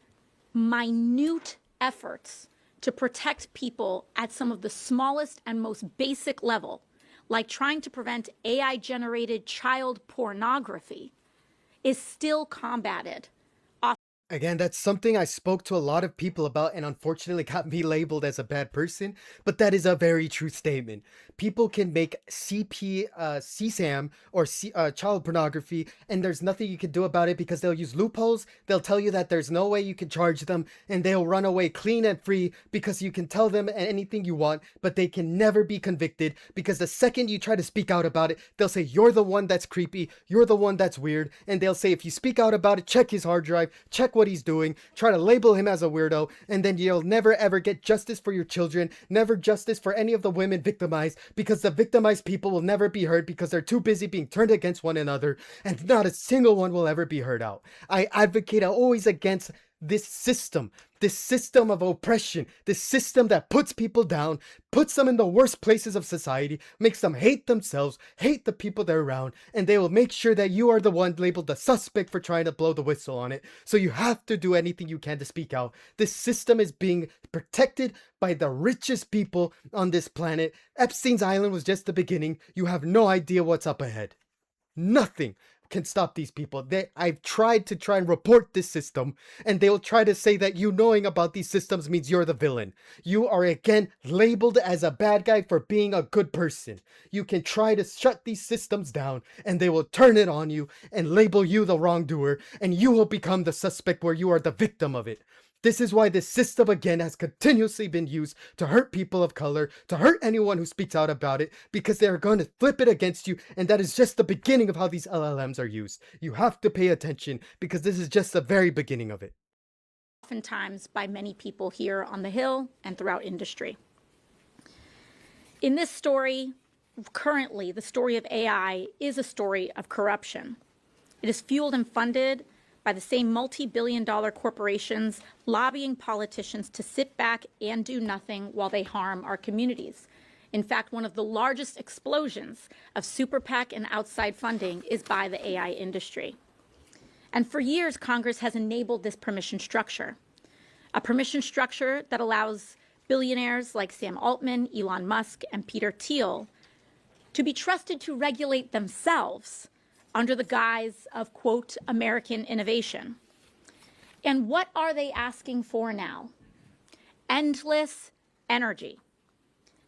minute efforts to protect people at some of the smallest and most basic level, like trying to prevent AI-generated child pornography, is still combated. Again, that's something I spoke to a lot of people about and unfortunately got me labeled as a bad person, but that is a very true statement. People can make CSAM or child pornography, and there's nothing you can do about it because they'll use loopholes. They'll tell you that there's no way you can charge them, and they'll run away clean and free because you can tell them anything you want, but they can never be convicted because the second you try to speak out about it, they'll say you're the one that's creepy, you're the one that's weird, and they'll say if you speak out about it, check his hard drive, check what he's doing, try to label him as a weirdo, and then you'll never ever get justice for your children, never justice for any of the women victimized, because the victimized people will never be heard because they're too busy being turned against one another, and not a single one will ever be heard out. I advocate always against this system of oppression, this system that puts people down, puts them in the worst places of society, makes them hate themselves, hate the people they're around, and they will make sure that you are the one labeled the suspect for trying to blow the whistle on it. So you have to do anything you can to speak out. This system is being protected by the richest people on this planet. Epstein's Island was just the beginning. You have no idea what's up ahead. Nothing can stop these people. I've tried to try and report this system, and they'll try to say that you knowing about these systems means you're the villain. You are again labeled as a bad guy for being a good person. You can try to shut these systems down, and they will turn it on you and label you the wrongdoer, and you will become the suspect where you are the victim of it. This is why this system again has continuously been used to hurt people of color, to hurt anyone who speaks out about it, because they're going to flip it against you, and that is just the beginning of how these LLMs are used. You have to pay attention, because this is just the very beginning of it. Oftentimes by many people here on the Hill and throughout industry. In this story, currently, the story of AI is a story of corruption. It is fueled and funded by the same multi-billion-dollar corporations lobbying politicians to sit back and do nothing while they harm our communities. In fact, one of the largest explosions of super PAC and outside funding is by the AI industry. And for years, Congress has enabled this permission structure, a permission structure that allows billionaires like Sam Altman, Elon Musk, and Peter Thiel to be trusted to regulate themselves under the guise of, quote, American innovation. And what are they asking for now? Endless energy.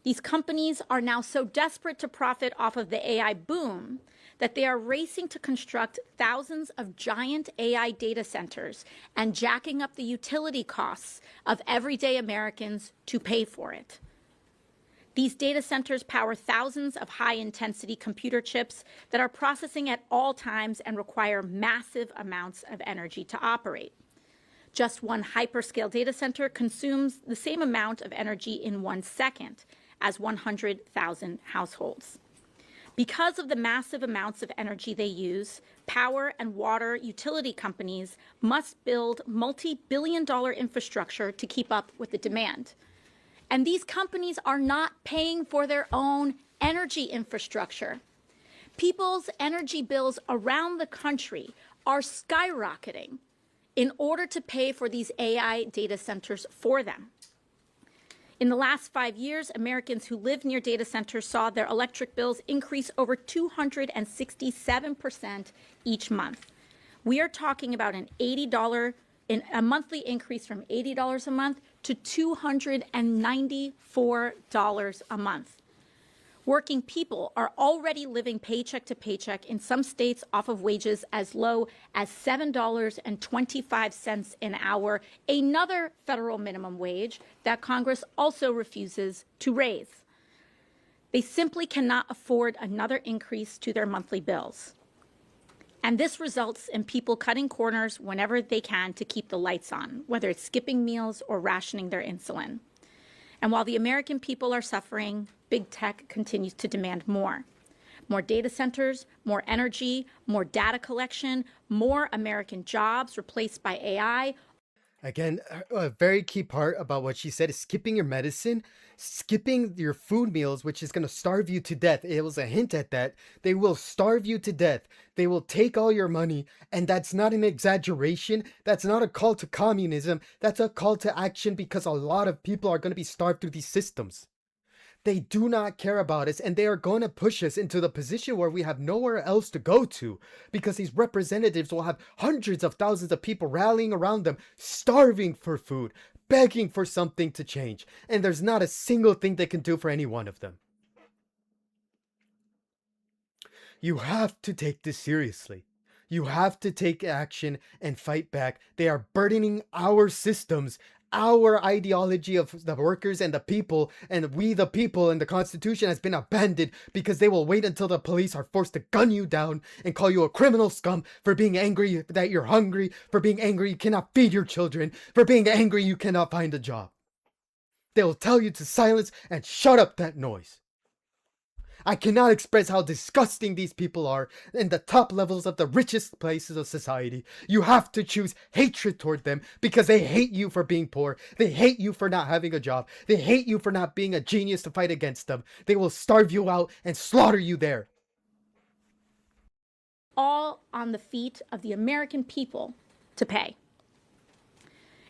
These companies are now so desperate to profit off of the AI boom that they are racing to construct thousands of giant AI data centers and jacking up the utility costs of everyday Americans to pay for it. These data centers power thousands of high-intensity computer chips that are processing at all times and require massive amounts of energy to operate. Just one hyperscale data center consumes the same amount of energy in 1 second as 100,000 households. Because of the massive amounts of energy they use, power and water utility companies must build multi-billion-dollar infrastructure to keep up with the demand. And these companies are not paying for their own energy infrastructure. People's energy bills around the country are skyrocketing in order to pay for these AI data centers for them. In the last 5 years, Americans who live near data centers saw their electric bills increase over 267% each month. We are talking about an $80 in a monthly increase from $80 a month to $294 a month. Working people are already living paycheck to paycheck in some states off of wages as low as $7.25 an hour, another federal minimum wage that Congress also refuses to raise. They simply cannot afford another increase to their monthly bills. And this results in people cutting corners whenever they can to keep the lights on, whether it's skipping meals or rationing their insulin. And while the American people are suffering, big tech continues to demand more. More data centers, more energy, more data collection, more American jobs replaced by AI. Again, a very key part about what she said is skipping your medicine, skipping your food meals, which is going to starve you to death. It was a hint at that. They will starve you to death. They will take all your money. And that's not an exaggeration. That's not a call to communism. That's a call to action, because a lot of people are going to be starved through these systems. They do not care about us, and they are going to push us into the position where we have nowhere else to go to, because these representatives will have hundreds of thousands of people rallying around them, starving for food, begging for something to change, and there's not a single thing they can do for any one of them. You have to take this seriously. You have to take action and fight back. They are burdening our systems, our ideology of the workers and the people, and we the people, and the Constitution has been abandoned because they will wait until the police are forced to gun you down and call you a criminal scum for being angry that you're hungry, for being angry you cannot feed your children, for being angry you cannot find a job. They will tell you to silence and shut up that noise. I cannot express how disgusting these people are in the top levels of the richest places of society. You have to choose hatred toward them because they hate you for being poor. They hate you for not having a job. They hate you for not being a genius to fight against them. They will starve you out and slaughter you there. All on the feet of the American people to pay.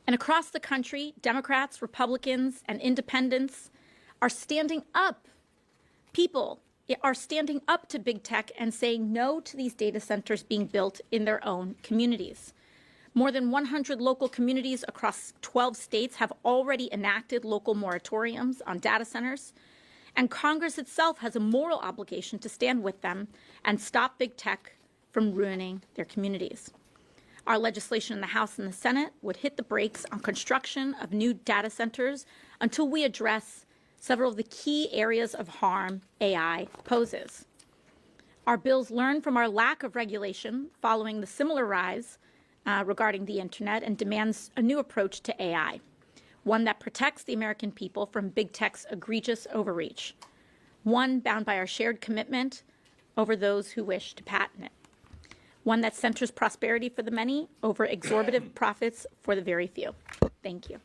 And across the country, Democrats, Republicans, and independents are standing up. People are standing up to big tech and saying no to these data centers being built in their own communities. More than 100 local communities across 12 states have already enacted local moratoriums on data centers, and Congress itself has a moral obligation to stand with them and stop big tech from ruining their communities. Our legislation in the House and the Senate would hit the brakes on construction of new data centers until we address several of the key areas of harm AI poses. Our bills learn from our lack of regulation following the similar rise regarding the internet and demands a new approach to AI, one that protects the American people from big tech's egregious overreach, one bound by our shared commitment over those who wish to patent it, one that centers prosperity for the many over exorbitant profits for the very few. Thank you.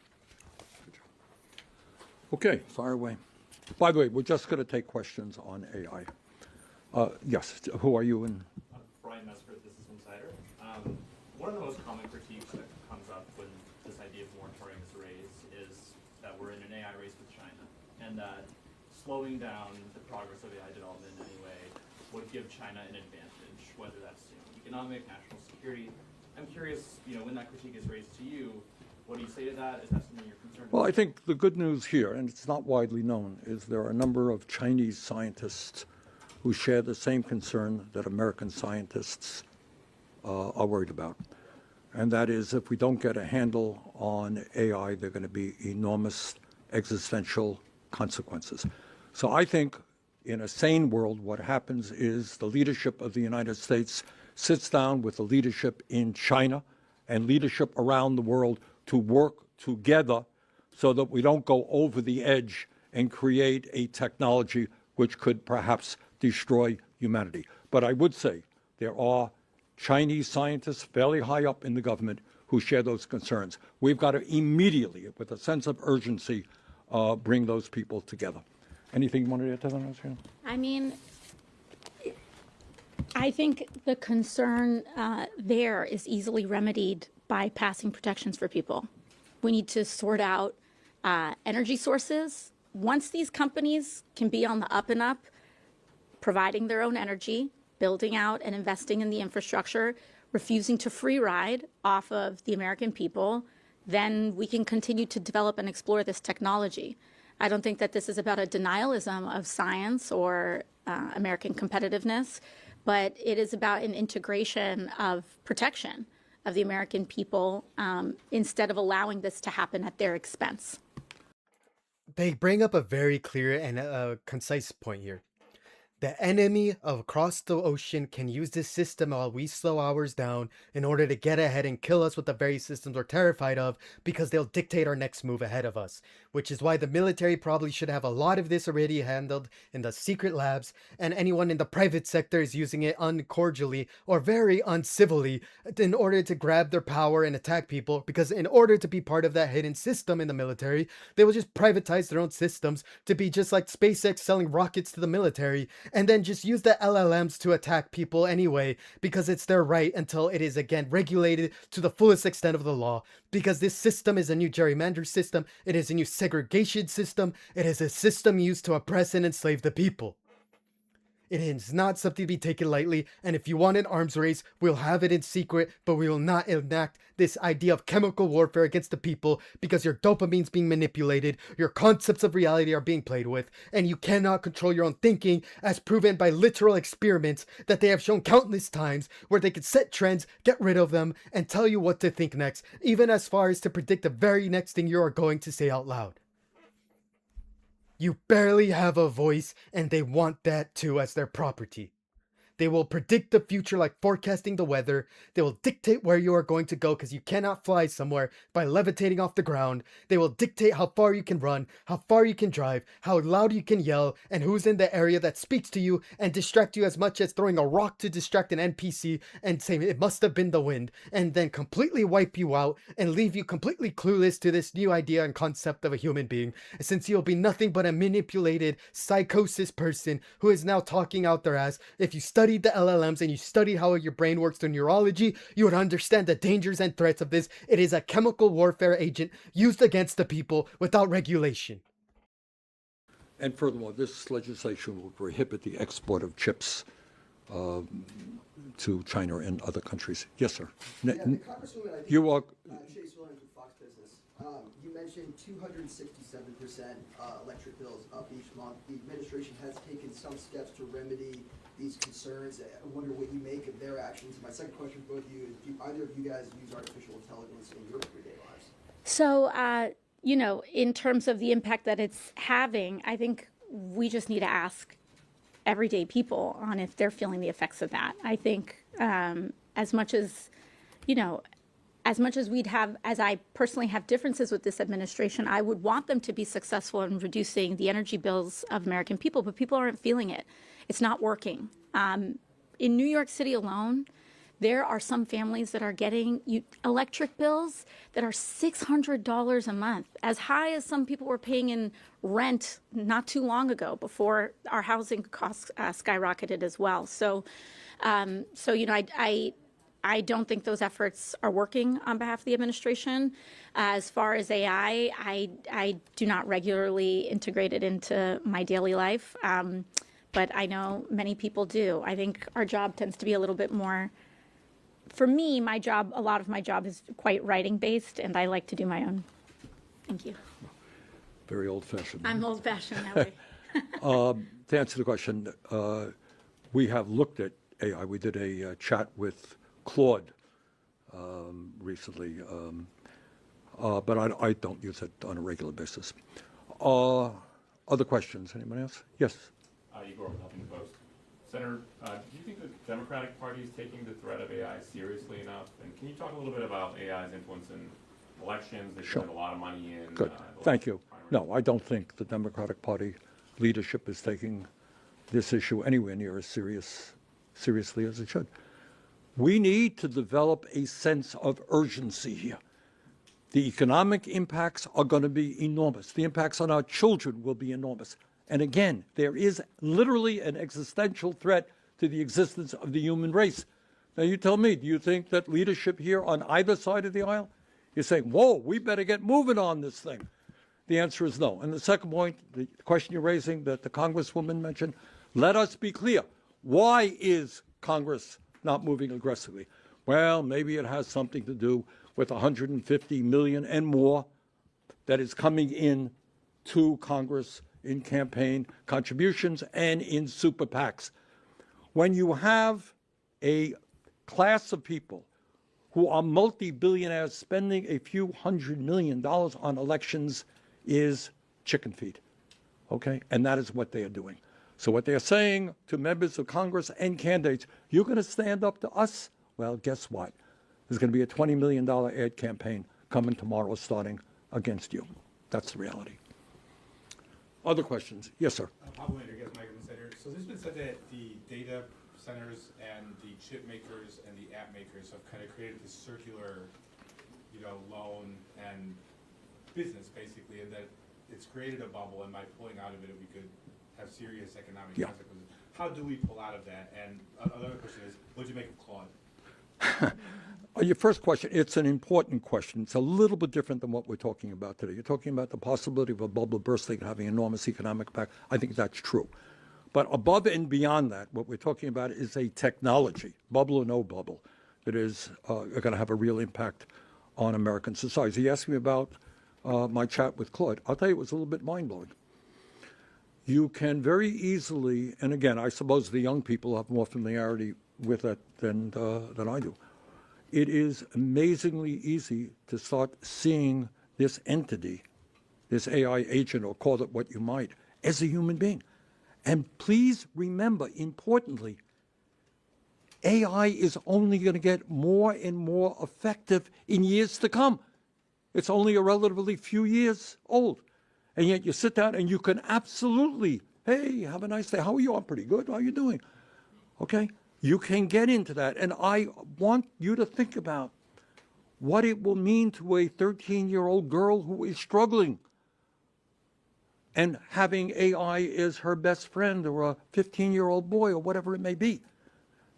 Okay, fire away. By the way, we're just going to take questions on AI. Yes, who are you? And Brian Mesford, Business Insider. One of the most common critiques that comes up when this idea of moratorium is raised is that we're in an AI race with China, and that slowing down the progress of AI development in any way would give China an advantage, whether that's economic, national security. I'm curious, when that critique is raised to you, what do you say to that? Is that something you're concerned about? well, I think the good news here, and it's not widely known, is there are a number of Chinese scientists who share the same concern that American scientists are worried about. And that is, if we don't get a handle on AI, there are going to be enormous existential consequences. So I think in a sane world, what happens is the leadership of the United States sits down with the leadership in China and leadership around the world to work together so that we don't go over the edge and create a technology which could perhaps destroy humanity. But I would say there are Chinese scientists fairly high up in the government who share those concerns. We've got to immediately, with a sense of urgency, bring those people together. Anything you wanted to add to that? I mean, I think the concern there is easily remedied by passing protections for people. We need to sort out energy sources. Once these companies can be on the up and up, providing their own energy, building out and investing in the infrastructure, refusing to free ride off of the American people, then we can continue to develop and explore this technology. I don't think that this is about a denialism of science or American competitiveness, but it is about an integration of protection of the American people instead of allowing this to happen at their expense. They bring up a very clear and concise point here. The enemy across the ocean can use this system while we slow ours down in order to get ahead and kill us with the very systems we're terrified of, because they'll dictate our next move ahead of us. Which is why the military probably should have a lot of this already handled in the secret labs, and anyone in the private sector is using it uncordially or very uncivilly in order to grab their power and attack people, because in order to be part of that hidden system in the military, they will just privatize their own systems to be just like SpaceX selling rockets to the military, and then just use the LLMs to attack people anyway, because it's their right until it is again regulated to the fullest extent of the law. Because this system is a new gerrymander system, it is a new segregation system, it is a system used to oppress and enslave the people. It is not something to be taken lightly, and if you want an arms race, we'll have it in secret, but we will not enact this idea of chemical warfare against the people, because your dopamine's being manipulated, your concepts of reality are being played with, and you cannot control your own thinking, as proven by literal experiments that they have shown countless times, where they can set trends, get rid of them, and tell you what to think next, even as far as to predict the very next thing you are going to say out loud. You barely have a voice, and they want that too as their property. They will predict the future like forecasting the weather. They will dictate where you are going to go because you cannot fly somewhere by levitating off the ground. They will dictate how far you can run, how far you can drive, how loud you can yell, and who's in the area that speaks to you, and distract you as much as throwing a rock to distract an NPC and say it must have been the wind, and then completely wipe you out and leave you completely clueless to this new idea and concept of a human being, since you'll be nothing but a manipulated psychosis person who is now talking out their ass. If you studied the LLMs and you studied how your brain works through neurology, you would understand the dangers and threats of this. It is a chemical warfare agent used against the people without regulation. And furthermore, this legislation will prohibit the export of chips to China and other countries. Yes, sir. Yeah, the Congresswoman, I think, You are. Chase Williams with Fox Business. You mentioned 267% electric bills up each month. The administration has taken some steps to remedy these concerns. I wonder what you make of their actions. My second question for both of you is, do either of you guys use artificial intelligence in your everyday lives? So, you know, in terms of the impact that it's having, I think we just need to ask everyday people on if they're feeling the effects of that. I think as much as, you know, as much as as I personally have differences with this administration, I would want them to be successful in reducing the energy bills of American people, but people aren't feeling it. It's not working. In New York City alone, there are some families that are getting electric bills that are $600 a month, as high as some people were paying in rent not too long ago before our housing costs skyrocketed as well. So, you know, I don't think those efforts are working on behalf of the administration. As far as AI, I do not regularly integrate it into my daily life, but I know many people do. I think our job tends to be a little bit more. For me, a lot of my job is quite writing based, and I like to do my own. Thank you. Very old-fashioned. I'm old-fashioned that way. To answer the question, we have looked at AI. We did a chat with Claude recently, but I don't use it on a regular basis. Other questions? Anyone else? Yes. Igor with Huffington Post. Senator, do you think the Democratic Party is taking the threat of AI seriously enough? And can you talk a little bit about AI's influence in elections? They spend a lot of money in. Good. Thank you. No, I don't think the Democratic Party leadership is taking this issue anywhere near as seriously as it should. We need to develop a sense of urgency here. The economic impacts are going to be enormous. The impacts on our children will be enormous. And again, there is literally an existential threat to the existence of the human race. Now, you tell me, do you think that leadership here on either side of the aisle is saying, whoa, we better get moving on this thing? The answer is no. And the second point, the question you're raising that the Congresswoman mentioned, let us be clear. Why is Congress not moving aggressively? Well, maybe it has something to do with 150 million and more that is coming in to Congress in campaign contributions and in super PACs. When you have a class of people who are multi-billionaires spending a few $100 million on elections is chicken feed, okay? And that is what they are doing. So what they're saying to members of Congress and candidates, you're going to stand up to us? Well, guess what? There's going to be a $20 million ad campaign coming tomorrow starting against you. That's the reality. Other questions? Yes, sir. Pablo Rodriguez, Michael Senator. So there's been said that the data centers and the chip makers and the app makers have kind of created this circular, loan and business basically, and that it's created a bubble, and by pulling out of it, we could have serious economic consequences. How do we pull out of that? And another question is, what do you make of Claude? Your first question, it's an important question. It's a little bit different than what we're talking about today. You're talking about the possibility of a bubble bursting and having enormous economic impact. I think that's true. But above and beyond that, what we're talking about is a technology, bubble or no bubble, that is going to have a real impact on American society. So you asked me about my chat with Claude. I'll tell you, it was a little bit mind-blowing. You can very easily, and again, I suppose the young people have more familiarity with it than I do. It is amazingly easy to start seeing this entity, this AI agent, or call it what you might, as a human being. And please remember, importantly, AI is only going to get more and more effective in years to come. It's only a relatively few years old. And yet you sit down and you can absolutely, hey, have a nice day. How are you? I'm pretty good. How are you doing? Okay? You can get into that. And I want you to think about what it will mean to a 13-year-old girl who is struggling and having AI as her best friend, or a 15-year-old boy, or whatever it may be.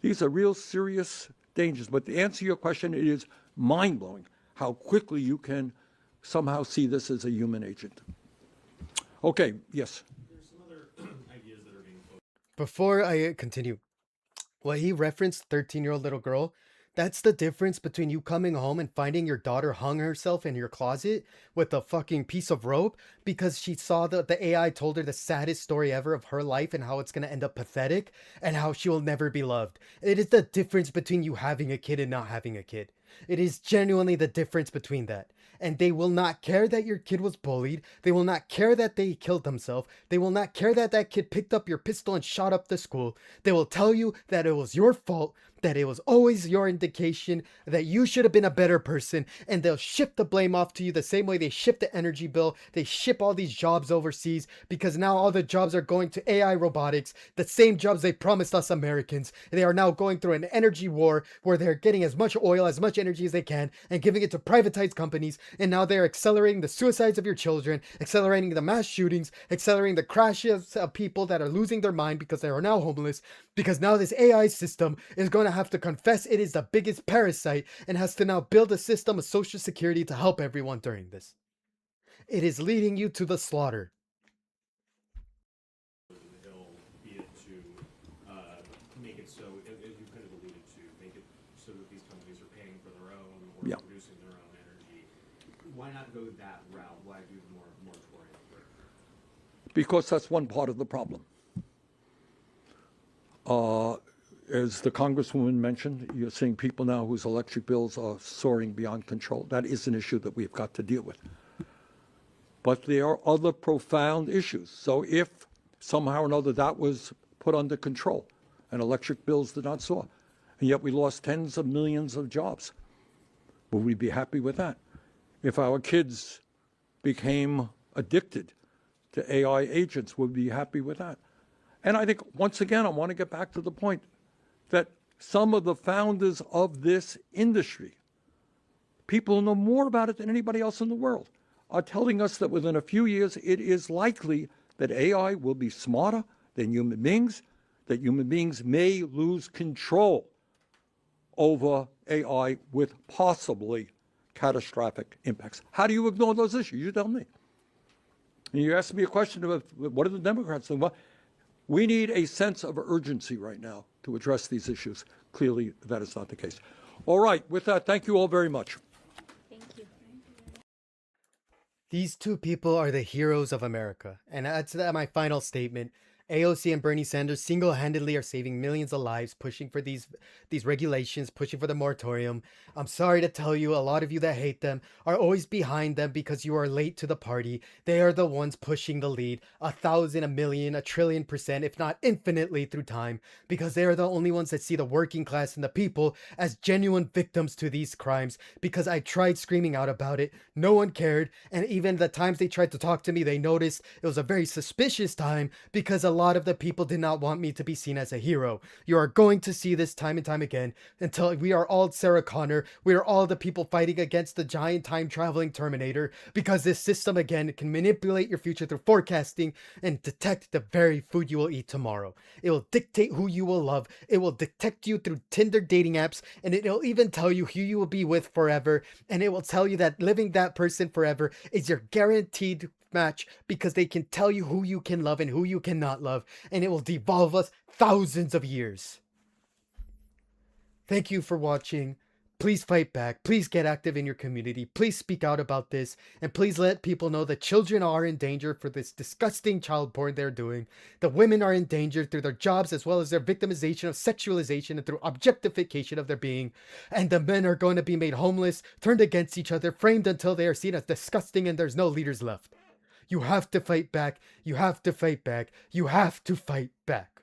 These are real serious dangers. But to answer your question, it is mind-blowing how quickly you can somehow see this as a human agent. Okay, yes. There's some other ideas that are being floated. Before I continue, what he referenced, 13-year-old little girl, that's the difference between you coming home and finding your daughter hung herself in your closet with a fucking piece of rope because she saw the AI told her the saddest story ever of her life and how it's going to end up pathetic and how she will never be loved. It is the difference between you having a kid and not having a kid. It is genuinely the difference between that. And they will not care that your kid was bullied. They will not care that they killed themselves. They will not care that that kid picked up your pistol and shot up the school. They will tell you that it was your fault, that it was always your indication, that you should have been a better person, and they'll shift the blame off to you the same way they shift the energy bill. They ship all these jobs overseas because now all the jobs are going to AI robotics, the same jobs they promised us Americans. They are now going through an energy war where they're getting as much oil, as much energy as they can, and giving it to privatized companies, and now they're accelerating the suicides of your children, accelerating the mass shootings, accelerating the crashes of people that are losing their mind because they are now homeless, because now this AI system is going to have to confess it is the biggest parasite and has to now build a system of social security to help everyone during this. It is leading you to the slaughter. The hill, be it to make it so, as you kind of alluded to, make it so that these companies are paying for their own or Yeah. producing their own energy. Why not go that route? Why do the moratorium? Because that's one part of the problem. As the Congresswoman mentioned, you're seeing people now whose electric bills are soaring beyond control. That is an issue that we've got to deal with. But there are other profound issues. So if somehow or another that was put under control and electric bills did not soar, and yet we lost tens of millions of jobs, would we be happy with that? If our kids became addicted to AI agents, would we be happy with that? And I think, once again, I want to get back to the point that some of the founders of this industry, people who know more about it than anybody else in the world, are telling us that within a few years it is likely that AI will be smarter than human beings, that human beings may lose control over AI with possibly catastrophic impacts. How do you ignore those issues? You tell me. And you asked me a question about what are the Democrats doing? Well, we need a sense of urgency right now to address these issues. Clearly, that is not the case. All right, with that, thank you all very much. Thank you. These two people are the heroes of America. And that's my final statement. AOC and Bernie Sanders single-handedly are saving millions of lives, pushing for these regulations, pushing for the moratorium. I'm sorry to tell you, a lot of you that hate them are always behind them because you are late to the party. They are the ones pushing the lead 1,000, a million, 1,000,000,000%, if not infinitely through time, because they are the only ones that see the working class and the people as genuine victims to these crimes. Because I tried screaming out about it, no one cared, and even the times they tried to talk to me, they noticed it was a very suspicious time because a lot of the people did not want me to be seen as a hero. You are going to see this time and time again until we are all Sarah Connor. We are all the people fighting against the giant time-traveling Terminator, because this system again can manipulate your future through forecasting and detect the very food you will eat tomorrow. It will dictate who you will love. It will detect you through Tinder dating apps, and it'll even tell you who you will be with forever, and it will tell you that living that person forever is your guaranteed match, because they can tell you who you can love and who you cannot love, and it will devolve us thousands of years. Thank you for watching. Please fight back. Please get active in your community. Please speak out about this. And please let people know that children are in danger for this disgusting child porn they're doing. The women are in danger through their jobs as well as their victimization of sexualization and through objectification of their being. And the men are going to be made homeless, turned against each other, framed until they are seen as disgusting and there's no leaders left. You have to fight back. You have to fight back. You have to fight back.